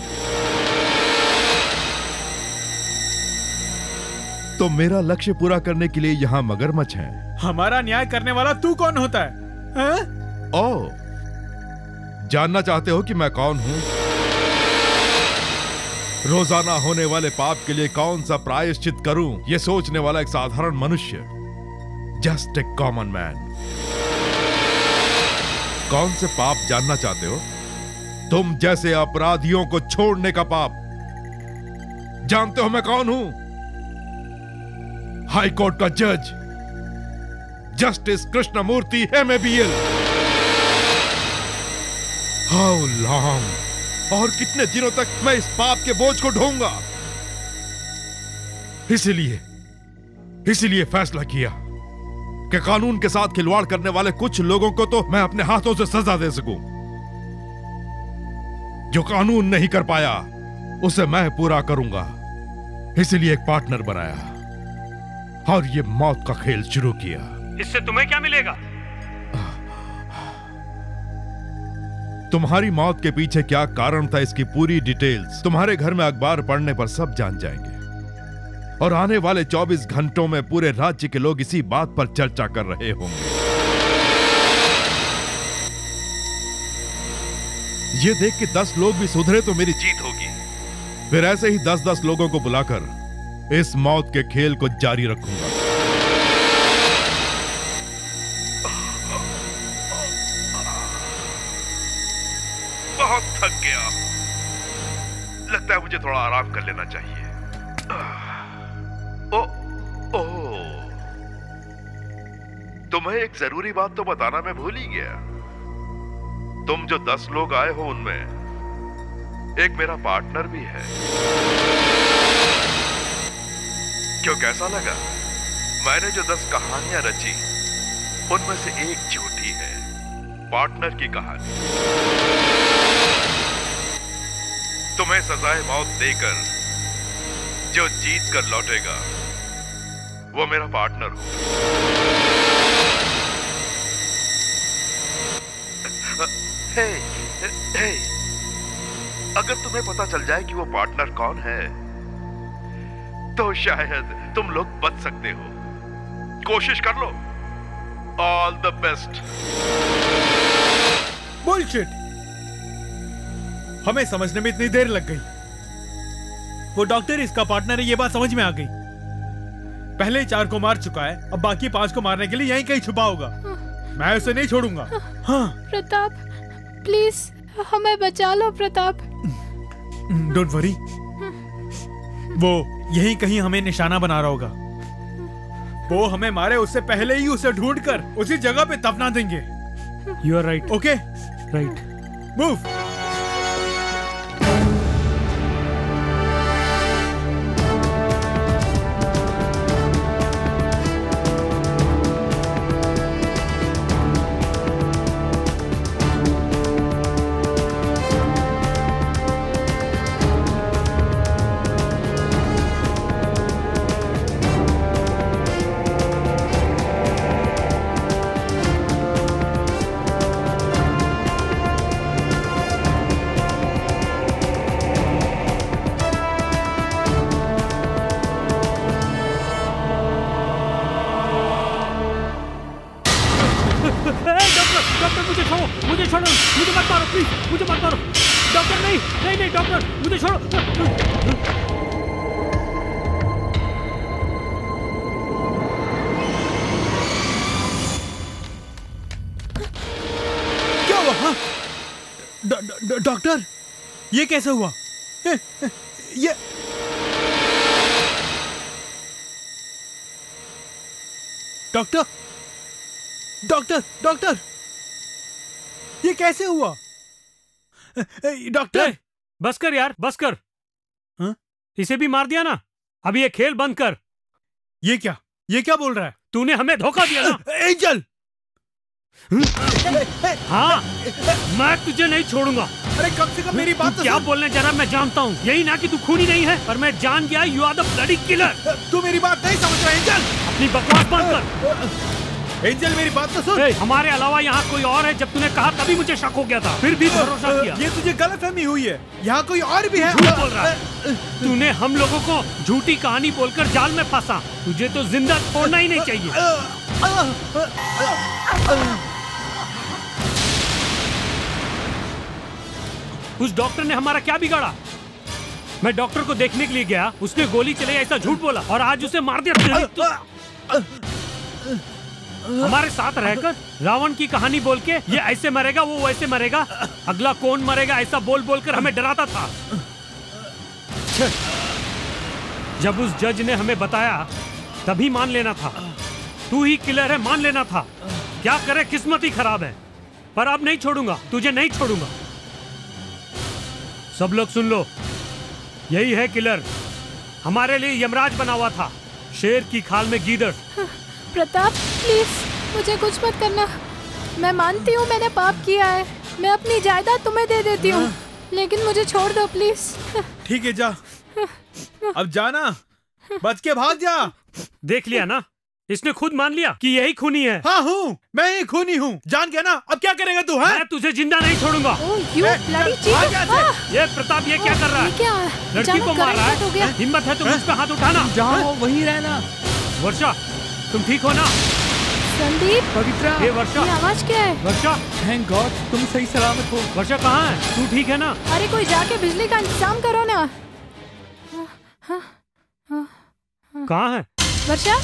तो मेरा लक्ष्य पूरा करने के लिए यहाँ मगरमच्छ हैं। हमारा न्याय करने वाला तू कौन होता है? ओह, जानना चाहते हो कि मैं कौन हूं? रोजाना होने वाले पाप के लिए कौन सा प्रायश्चित करूं, यह सोचने वाला एक साधारण मनुष्य। Just a common man. कौन से पाप जानना चाहते हो? तुम जैसे अपराधियों को छोड़ने का पाप। जानते हो मैं कौन हूं? हाई कोर्ट का जज, justice Krishnamurthy MABL। How long, और कितने दिनों तक मैं इस पाप के बोझ को ढोऊंगा? इसीलिए फैसला किया कि कानून के साथ खिलवाड़ करने वाले कुछ लोगों को तो मैं अपने हाथों से सजा दे सकूं, जो कानून नहीं कर पाया उसे मैं पूरा करूंगा, इसीलिए एक पार्टनर बनाया और ये मौत का खेल शुरू किया। इससे तुम्हें क्या मिलेगा? तुम्हारी मौत के पीछे क्या कारण था इसकी पूरी डिटेल्स तुम्हारे घर में अखबार पढ़ने पर सब जान जाएंगे, और आने वाले 24 घंटों में पूरे राज्य के लोग इसी बात पर चर्चा कर रहे होंगे। ये देख के 10 लोग भी सुधरे तो मेरी जीत होगी। फिर ऐसे ही 10-10 लोगों को बुलाकर इस मौत के खेल को जारी रखूंगा। बहुत थक गया, लगता है मुझे थोड़ा आराम कर लेना चाहिए। तुम्हें एक जरूरी बात तो बताना मैं भूल ही गया। तुम जो 10 लोग आए हो उनमें एक मेरा पार्टनर भी है। क्यों, कैसा लगा? मैंने जो 10 कहानियां रची उनमें से एक झूठी है, पार्टनर की कहानी। तुम्हें सजाए मौत देकर जो जीत कर लौटेगा वो मेरा पार्टनर हो। हे, हे, अगर तुम्हें पता चल जाए कि वो पार्टनर कौन है तो शायद तुम लोग बच सकते हो। कोशिश कर लो। All the best. बुलशिट। हमें समझने में इतनी देर लग गई। वो डॉक्टर इसका पार्टनर है, ये बात समझ में आ गई। पहले 4 को मार चुका है, अब बाकी 5 को मारने के लिए यहीं कहीं छुपा होगा। मैं उसे नहीं छोड़ूंगा। हाँ प्रताप, प्लीज हमें बचा लो प्रताप। डोंट वरी, वो यहीं कहीं हमें निशाना बना रहा होगा। वो हमें मारे उससे पहले ही उसे ढूंढकर उसी जगह पे दफना देंगे। You are right. Okay, right. Move. Doctor, ये कैसे हुआ? ये डॉक्टर, डॉक्टर, डॉक्टर, ये कैसे हुआ? डॉक्टर, बस कर यार, बस कर। हाँ? इसे भी मार दिया ना, अब ये खेल बंद कर। ये क्या बोल रहा है? तूने हमें धोखा दिया ना। एंजल, हाँ, मैं तुझे नहीं छोड़ूंगा। अरे कम से कम मेरी बात तो क्या बोलने जा रहा मैं जानता हूँ। यही ना कि तू खूनी नहीं है, पर मैं जान गया you are the bloody killer. तू मेरी बात नहीं समझ रहा एंजल। अपनी बकवास बंद कर। एंजल, मेरी बात तो सुन। हमारे अलावा यहाँ कोई और है? जब तूने कहा तभी मुझे शक हो गया था, फिर भी भरोसा किया। ये तुझे गलतफहमी हुई है, यहाँ कोई और भी है। झूठ बोल रहा है। तूने हम लोगों को झूठी कहानी बोलकर जाल में फंसा। तुझे तो जिंदा छोड़ना ही नहीं चाहिए। उस डॉक्टर ने हमारा क्या बिगाड़ा? मैं डॉक्टर को देखने के लिए गया, उसने गोली चलाई, ऐसा झूठ बोला, और आज उसे मार दिया। हमारे साथ रहकर रावण की कहानी बोल के ये ऐसे मरेगा, वो वैसे मरेगा, अगला कौन मरेगा, ऐसा बोल बोलकर हमें डराता था। जब उस जज ने हमें बताया तभी मान लेना था। तू ही किलर है, मान लेना था। क्या करे, किस्मत ही खराब है। पर अब नहीं छोड़ूंगा, तुझे नहीं छोड़ूंगा। सब लोग सुन लो, यही है किलर। हमारे लिए यमराज बना हुआ था, शेर की खाल में गीदड़। प्रताप, प्लीज मुझे कुछ मत करना। मैं मानती हूँ मैंने पाप किया है। मैं अपनी जायदाद तुम्हें दे देती हूँ। लेकिन मुझे छोड़ दो प्लीज। ठीक है, जा। अब जाना, बच के भाग जा। देख लिया ना, इसने खुद मान लिया कि यही खूनी है। हाँ हूँ, मैं ही खूनी हूँ। जान गया ना, अब क्या करेगा तू? है मैं तुझे जिंदा नहीं छोड़ूंगा। ये प्रताप, ये क्या कर रहा है? क्या लड़की को मार रहा है? हिम्मत है तो मुझ पे हाथ उठाना। जाओ, वहीं रहना। वर्षा, तुम ठीक हो ना? संदीप, पवित्रा, ये वर्षा, ये आवाज क्या है? वर्षा, थैंक गॉड तुम सही सलामत हो। वर्षा कहाँ है? तू ठीक है ना? अरे कोई जाके बिजली का इंतजाम करो ना। कहाँ है वर्षा?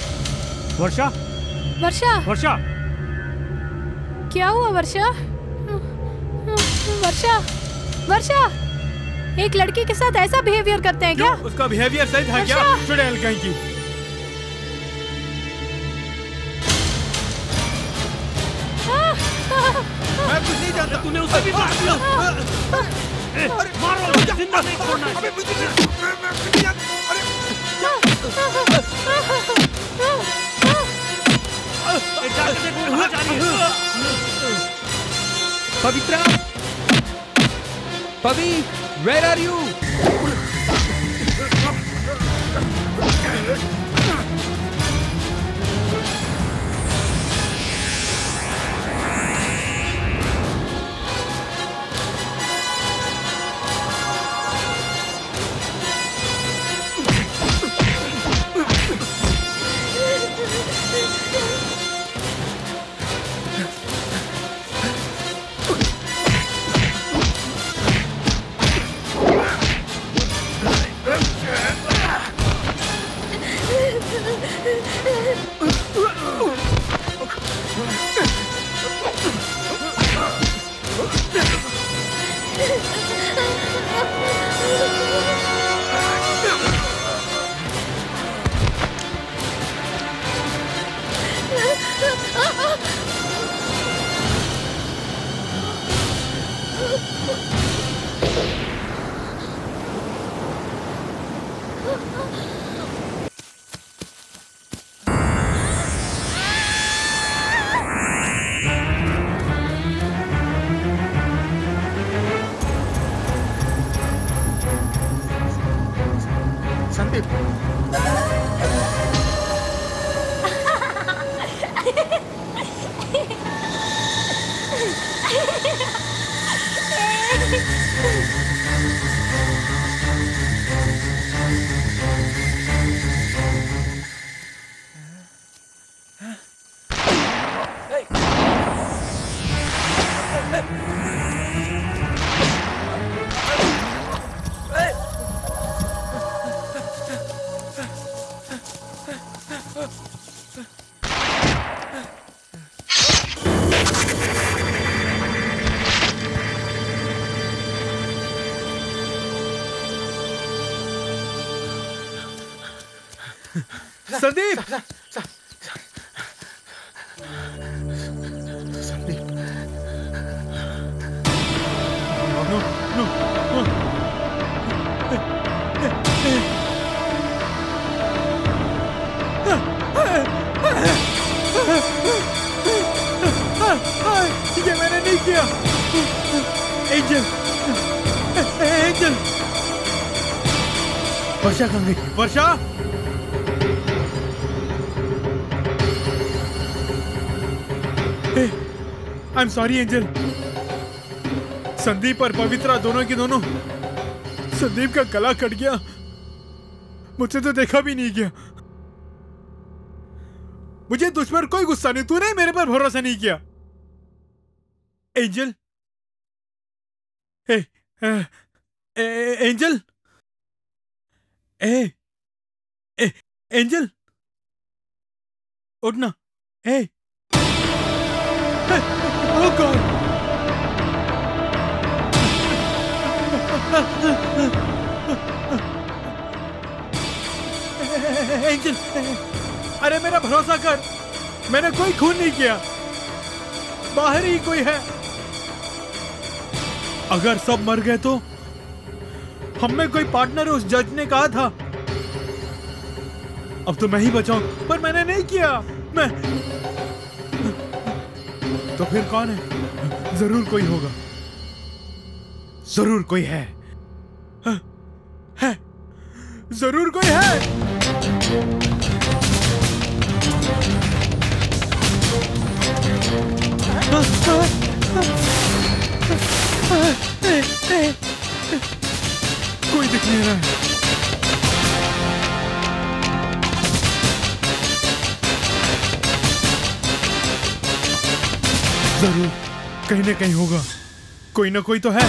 वर्षा, वर्षा, वर्षा, क्या हुआ वर्षा? वर्षा, वर्षा, एक लड़की के साथ ऐसा बिहेवियर करते हैं क्या? उसका बिहेवियर सही था क्या? चुड़ैल कहीं की। मैं कुछ नहीं जानता। तूने उसे भी मार दिया। मारो, जिंदा नहीं छोड़ना। Pavitra, Pavi, where are you? Sandeep, ये मैंने नहीं किया। एंजल, एंजल, वर्षा कहाँ गई? Varsha, I am sorry Angel. Sandeep और पवित्रा दोनों की दोनों। संदीप का गला कट गया, मुझसे तो देखा भी नहीं गया। मुझे तुझ पर कोई गुस्सा नहीं, तूने मेरे पर भरोसा नहीं किया। एंजल, एंजल, एंजल, उठना। Oh God! एंजल, अरे मेरा भरोसा कर, मैंने कोई खून नहीं किया, बाहर ही कोई है। अगर सब मर गए तो हम में कोई पार्टनर है, उस जज ने कहा था। अब तो मैं ही बचाऊं, पर मैंने नहीं किया। मैं तो फिर कौन है? जरूर कोई होगा। जरूर कोई है, है, जरूर कोई है। कोई दिख नहीं रहा है। जरूर कहीं ना कहीं होगा, कोई ना कोई तो है।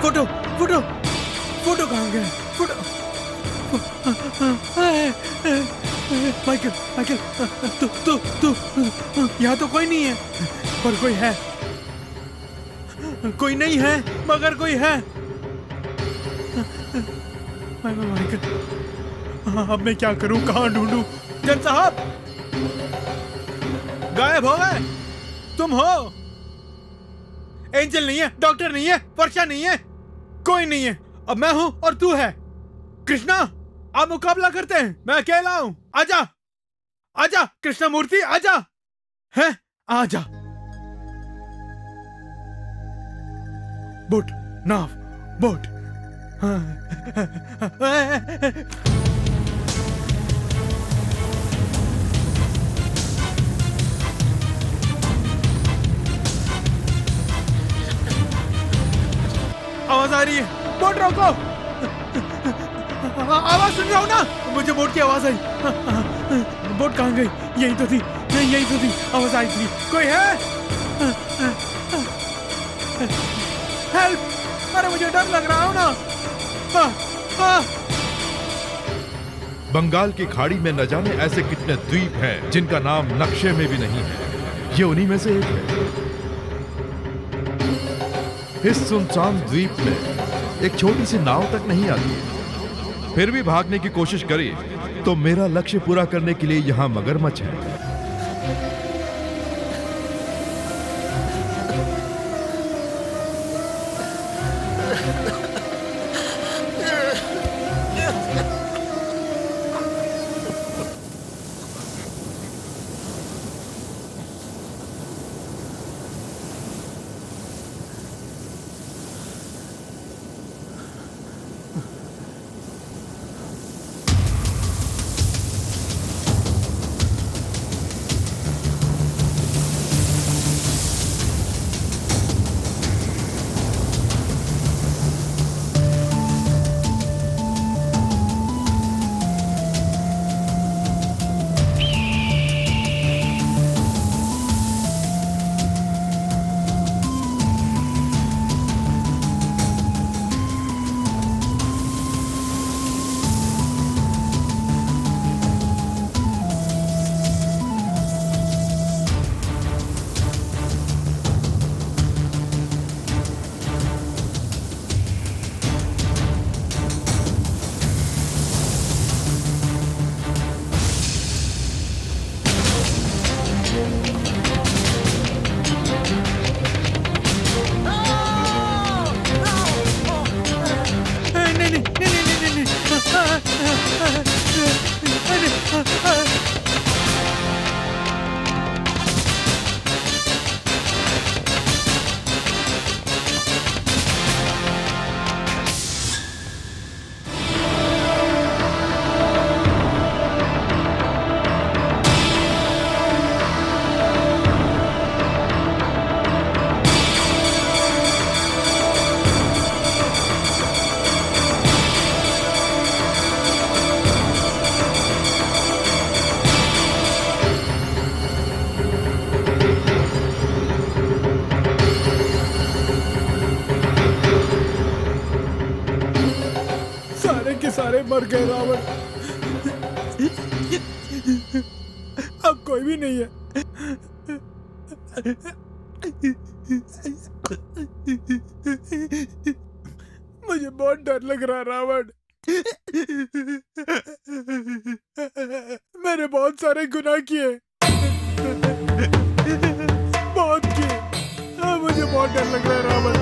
फोटो फोटो फोटो कहाँ गया? फोटो माइकल माइकल, तू यहाँ तो कोई नहीं है, पर कोई है। कोई नहीं है मगर कोई है। माइकल, अब मैं क्या करूं, कहाँ ढूंढूं? जज साहब गायब हो गए। तुम हो? एंजल नहीं है, डॉक्टर नहीं है, वर्षा नहीं है, कोई नहीं है। अब मैं हूं और तू है। कृष्णा, आप मुकाबला करते हैं, मैं अकेला हूं। आजा आजा कृष्णा मूर्ति, आजा। है आजा। बोट, नाव, बोट। आवाज आ रही है, बोट रोको। आवाज सुन रहा हूं ना, मुझे बोट की आवाज आई। बोट कहाँ गई? यही तो थी, यही तो थी, आवाज आई थी। कोई है? हेल्प! अरे मुझे डर लग रहा है ना। बंगाल की खाड़ी में न जाने ऐसे कितने द्वीप हैं जिनका नाम नक्शे में भी नहीं है। ये उन्हीं में से एक है। इस सुनसान द्वीप में एक छोटी सी नाव तक नहीं आती। फिर भी भागने की कोशिश करी तो मेरा लक्ष्य पूरा करने के लिए यहां मगरमच्छ है। सारे मर गए रावण। अब कोई भी नहीं है। मुझे बहुत डर लग रहा रावण। मैंने बहुत सारे गुनाह किए, बहुत किए। मुझे बहुत डर लग रहा है रावण।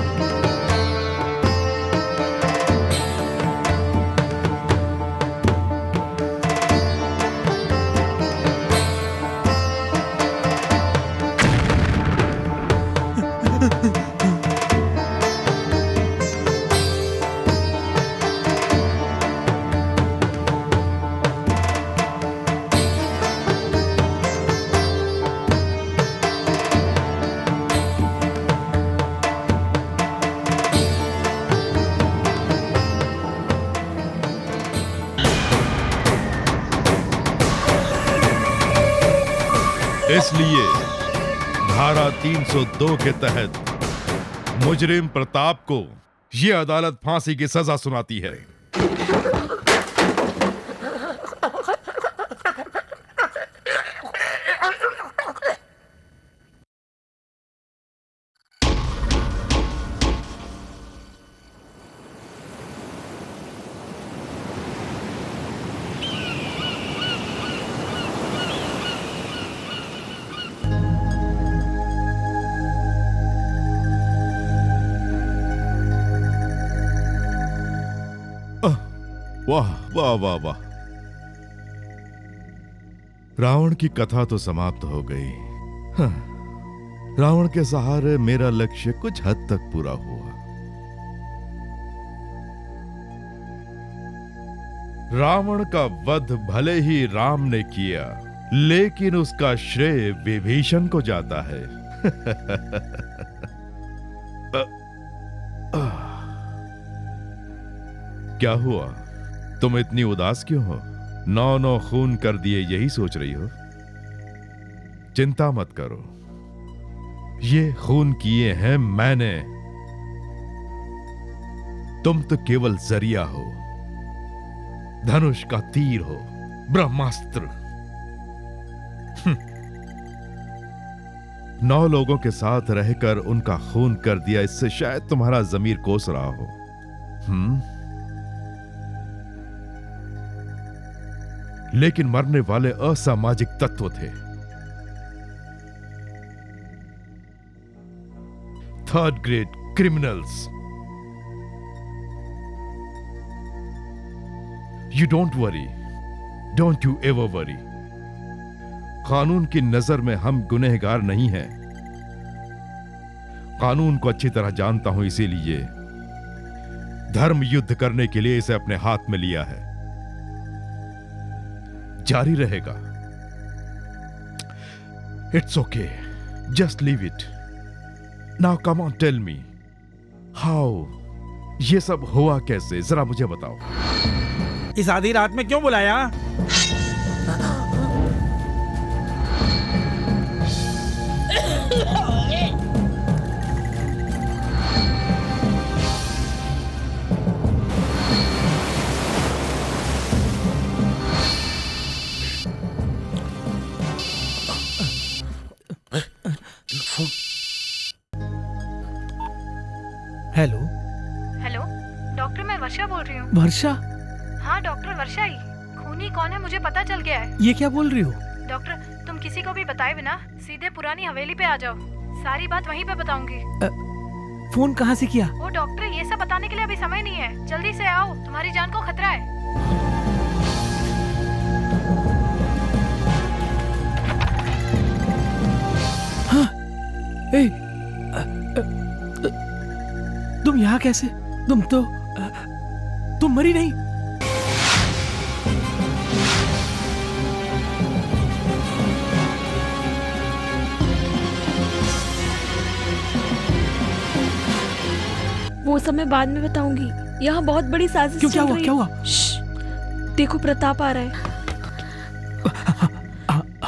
इसलिए धारा 302 के तहत मुजरिम प्रताप को यह अदालत फांसी की सजा सुनाती है। वाह वाह वाह वाह, रावण की कथा तो समाप्त हो गई। हाँ, रावण के सहारे मेरा लक्ष्य कुछ हद तक पूरा हुआ। रावण का वध भले ही राम ने किया, लेकिन उसका श्रेय विभीषण को जाता है। क्या हुआ? तुम इतनी उदास क्यों हो? 9 खून कर दिए यही सोच रही हो? चिंता मत करो, ये खून किए हैं मैंने। तुम तो केवल जरिया हो, धनुष का तीर हो, ब्रह्मास्त्र। 9 लोगों के साथ रहकर उनका खून कर दिया, इससे शायद तुम्हारा जमीर कोस रहा हो। लेकिन मरने वाले असामाजिक तत्व थे। Third grade criminals. You don't worry, don't you ever worry. कानून की नजर में हम गुनहगार नहीं हैं। कानून को अच्छी तरह जानता हूं, इसीलिए धर्म युद्ध करने के लिए इसे अपने हाथ में लिया है। जारी रहेगा। It's okay, just leave it. Now come on, tell me how ये सब हुआ कैसे, जरा मुझे बताओ। इस आधी रात में क्यों बुलाया? हेलो हेलो डॉक्टर, मैं वर्षा बोल रही हूँ। वर्षा? हाँ डॉक्टर, वर्षा ही। खूनी कौन है मुझे पता चल गया है। ये क्या बोल रही हो? डॉक्टर, तुम किसी को भी बताए बिना सीधे पुरानी हवेली पे आ जाओ, सारी बात वहीं पे बताऊंगी। फोन कहाँ से किया? वो डॉक्टर, ये सब बताने के लिए अभी समय नहीं है, जल्दी से आओ, तुम्हारी जान को खतरा है। हाँ, तुम यहाँ कैसे? तुम मरी नहीं? वो सब मैं बाद में बताऊंगी। यहाँ बहुत बड़ी साजिश चल रही है। क्या हुआ? देखो प्रताप आ रहा है।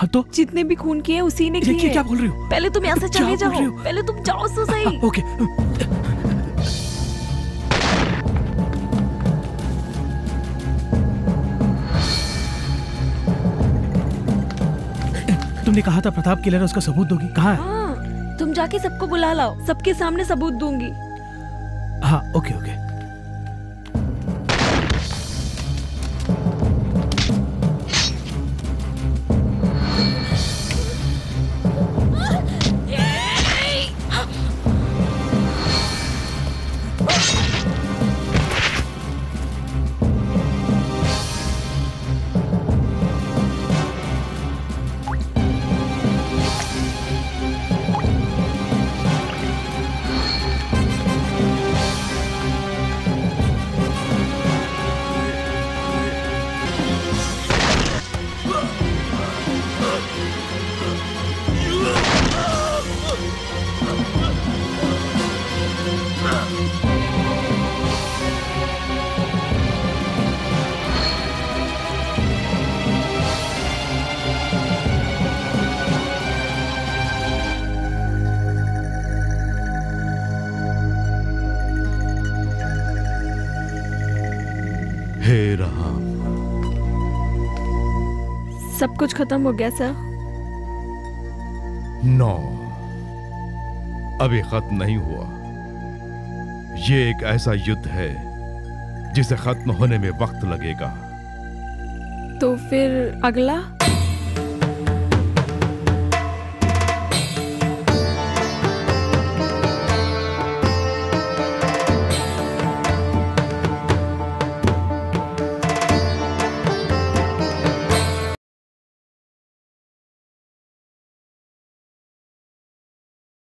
तो जितने भी खून किए उसी ने किए। क्या बोल रही हो? पहले तुम यहाँ से चले जाओ, पहले तुम जाओ तो सही। ओके। तुमने कहा था प्रताप किलर है, उसका सबूत दोगी। कहाँ है? हाँ, तुम जाके सबको बुला लाओ, सबके सामने सबूत दूंगी। हाँ ओके ओके। सब कुछ खत्म हो गया सर? नो, अभी खत्म नहीं हुआ। ये एक ऐसा युद्ध है जिसे खत्म होने में वक्त लगेगा। तो फिर अगला?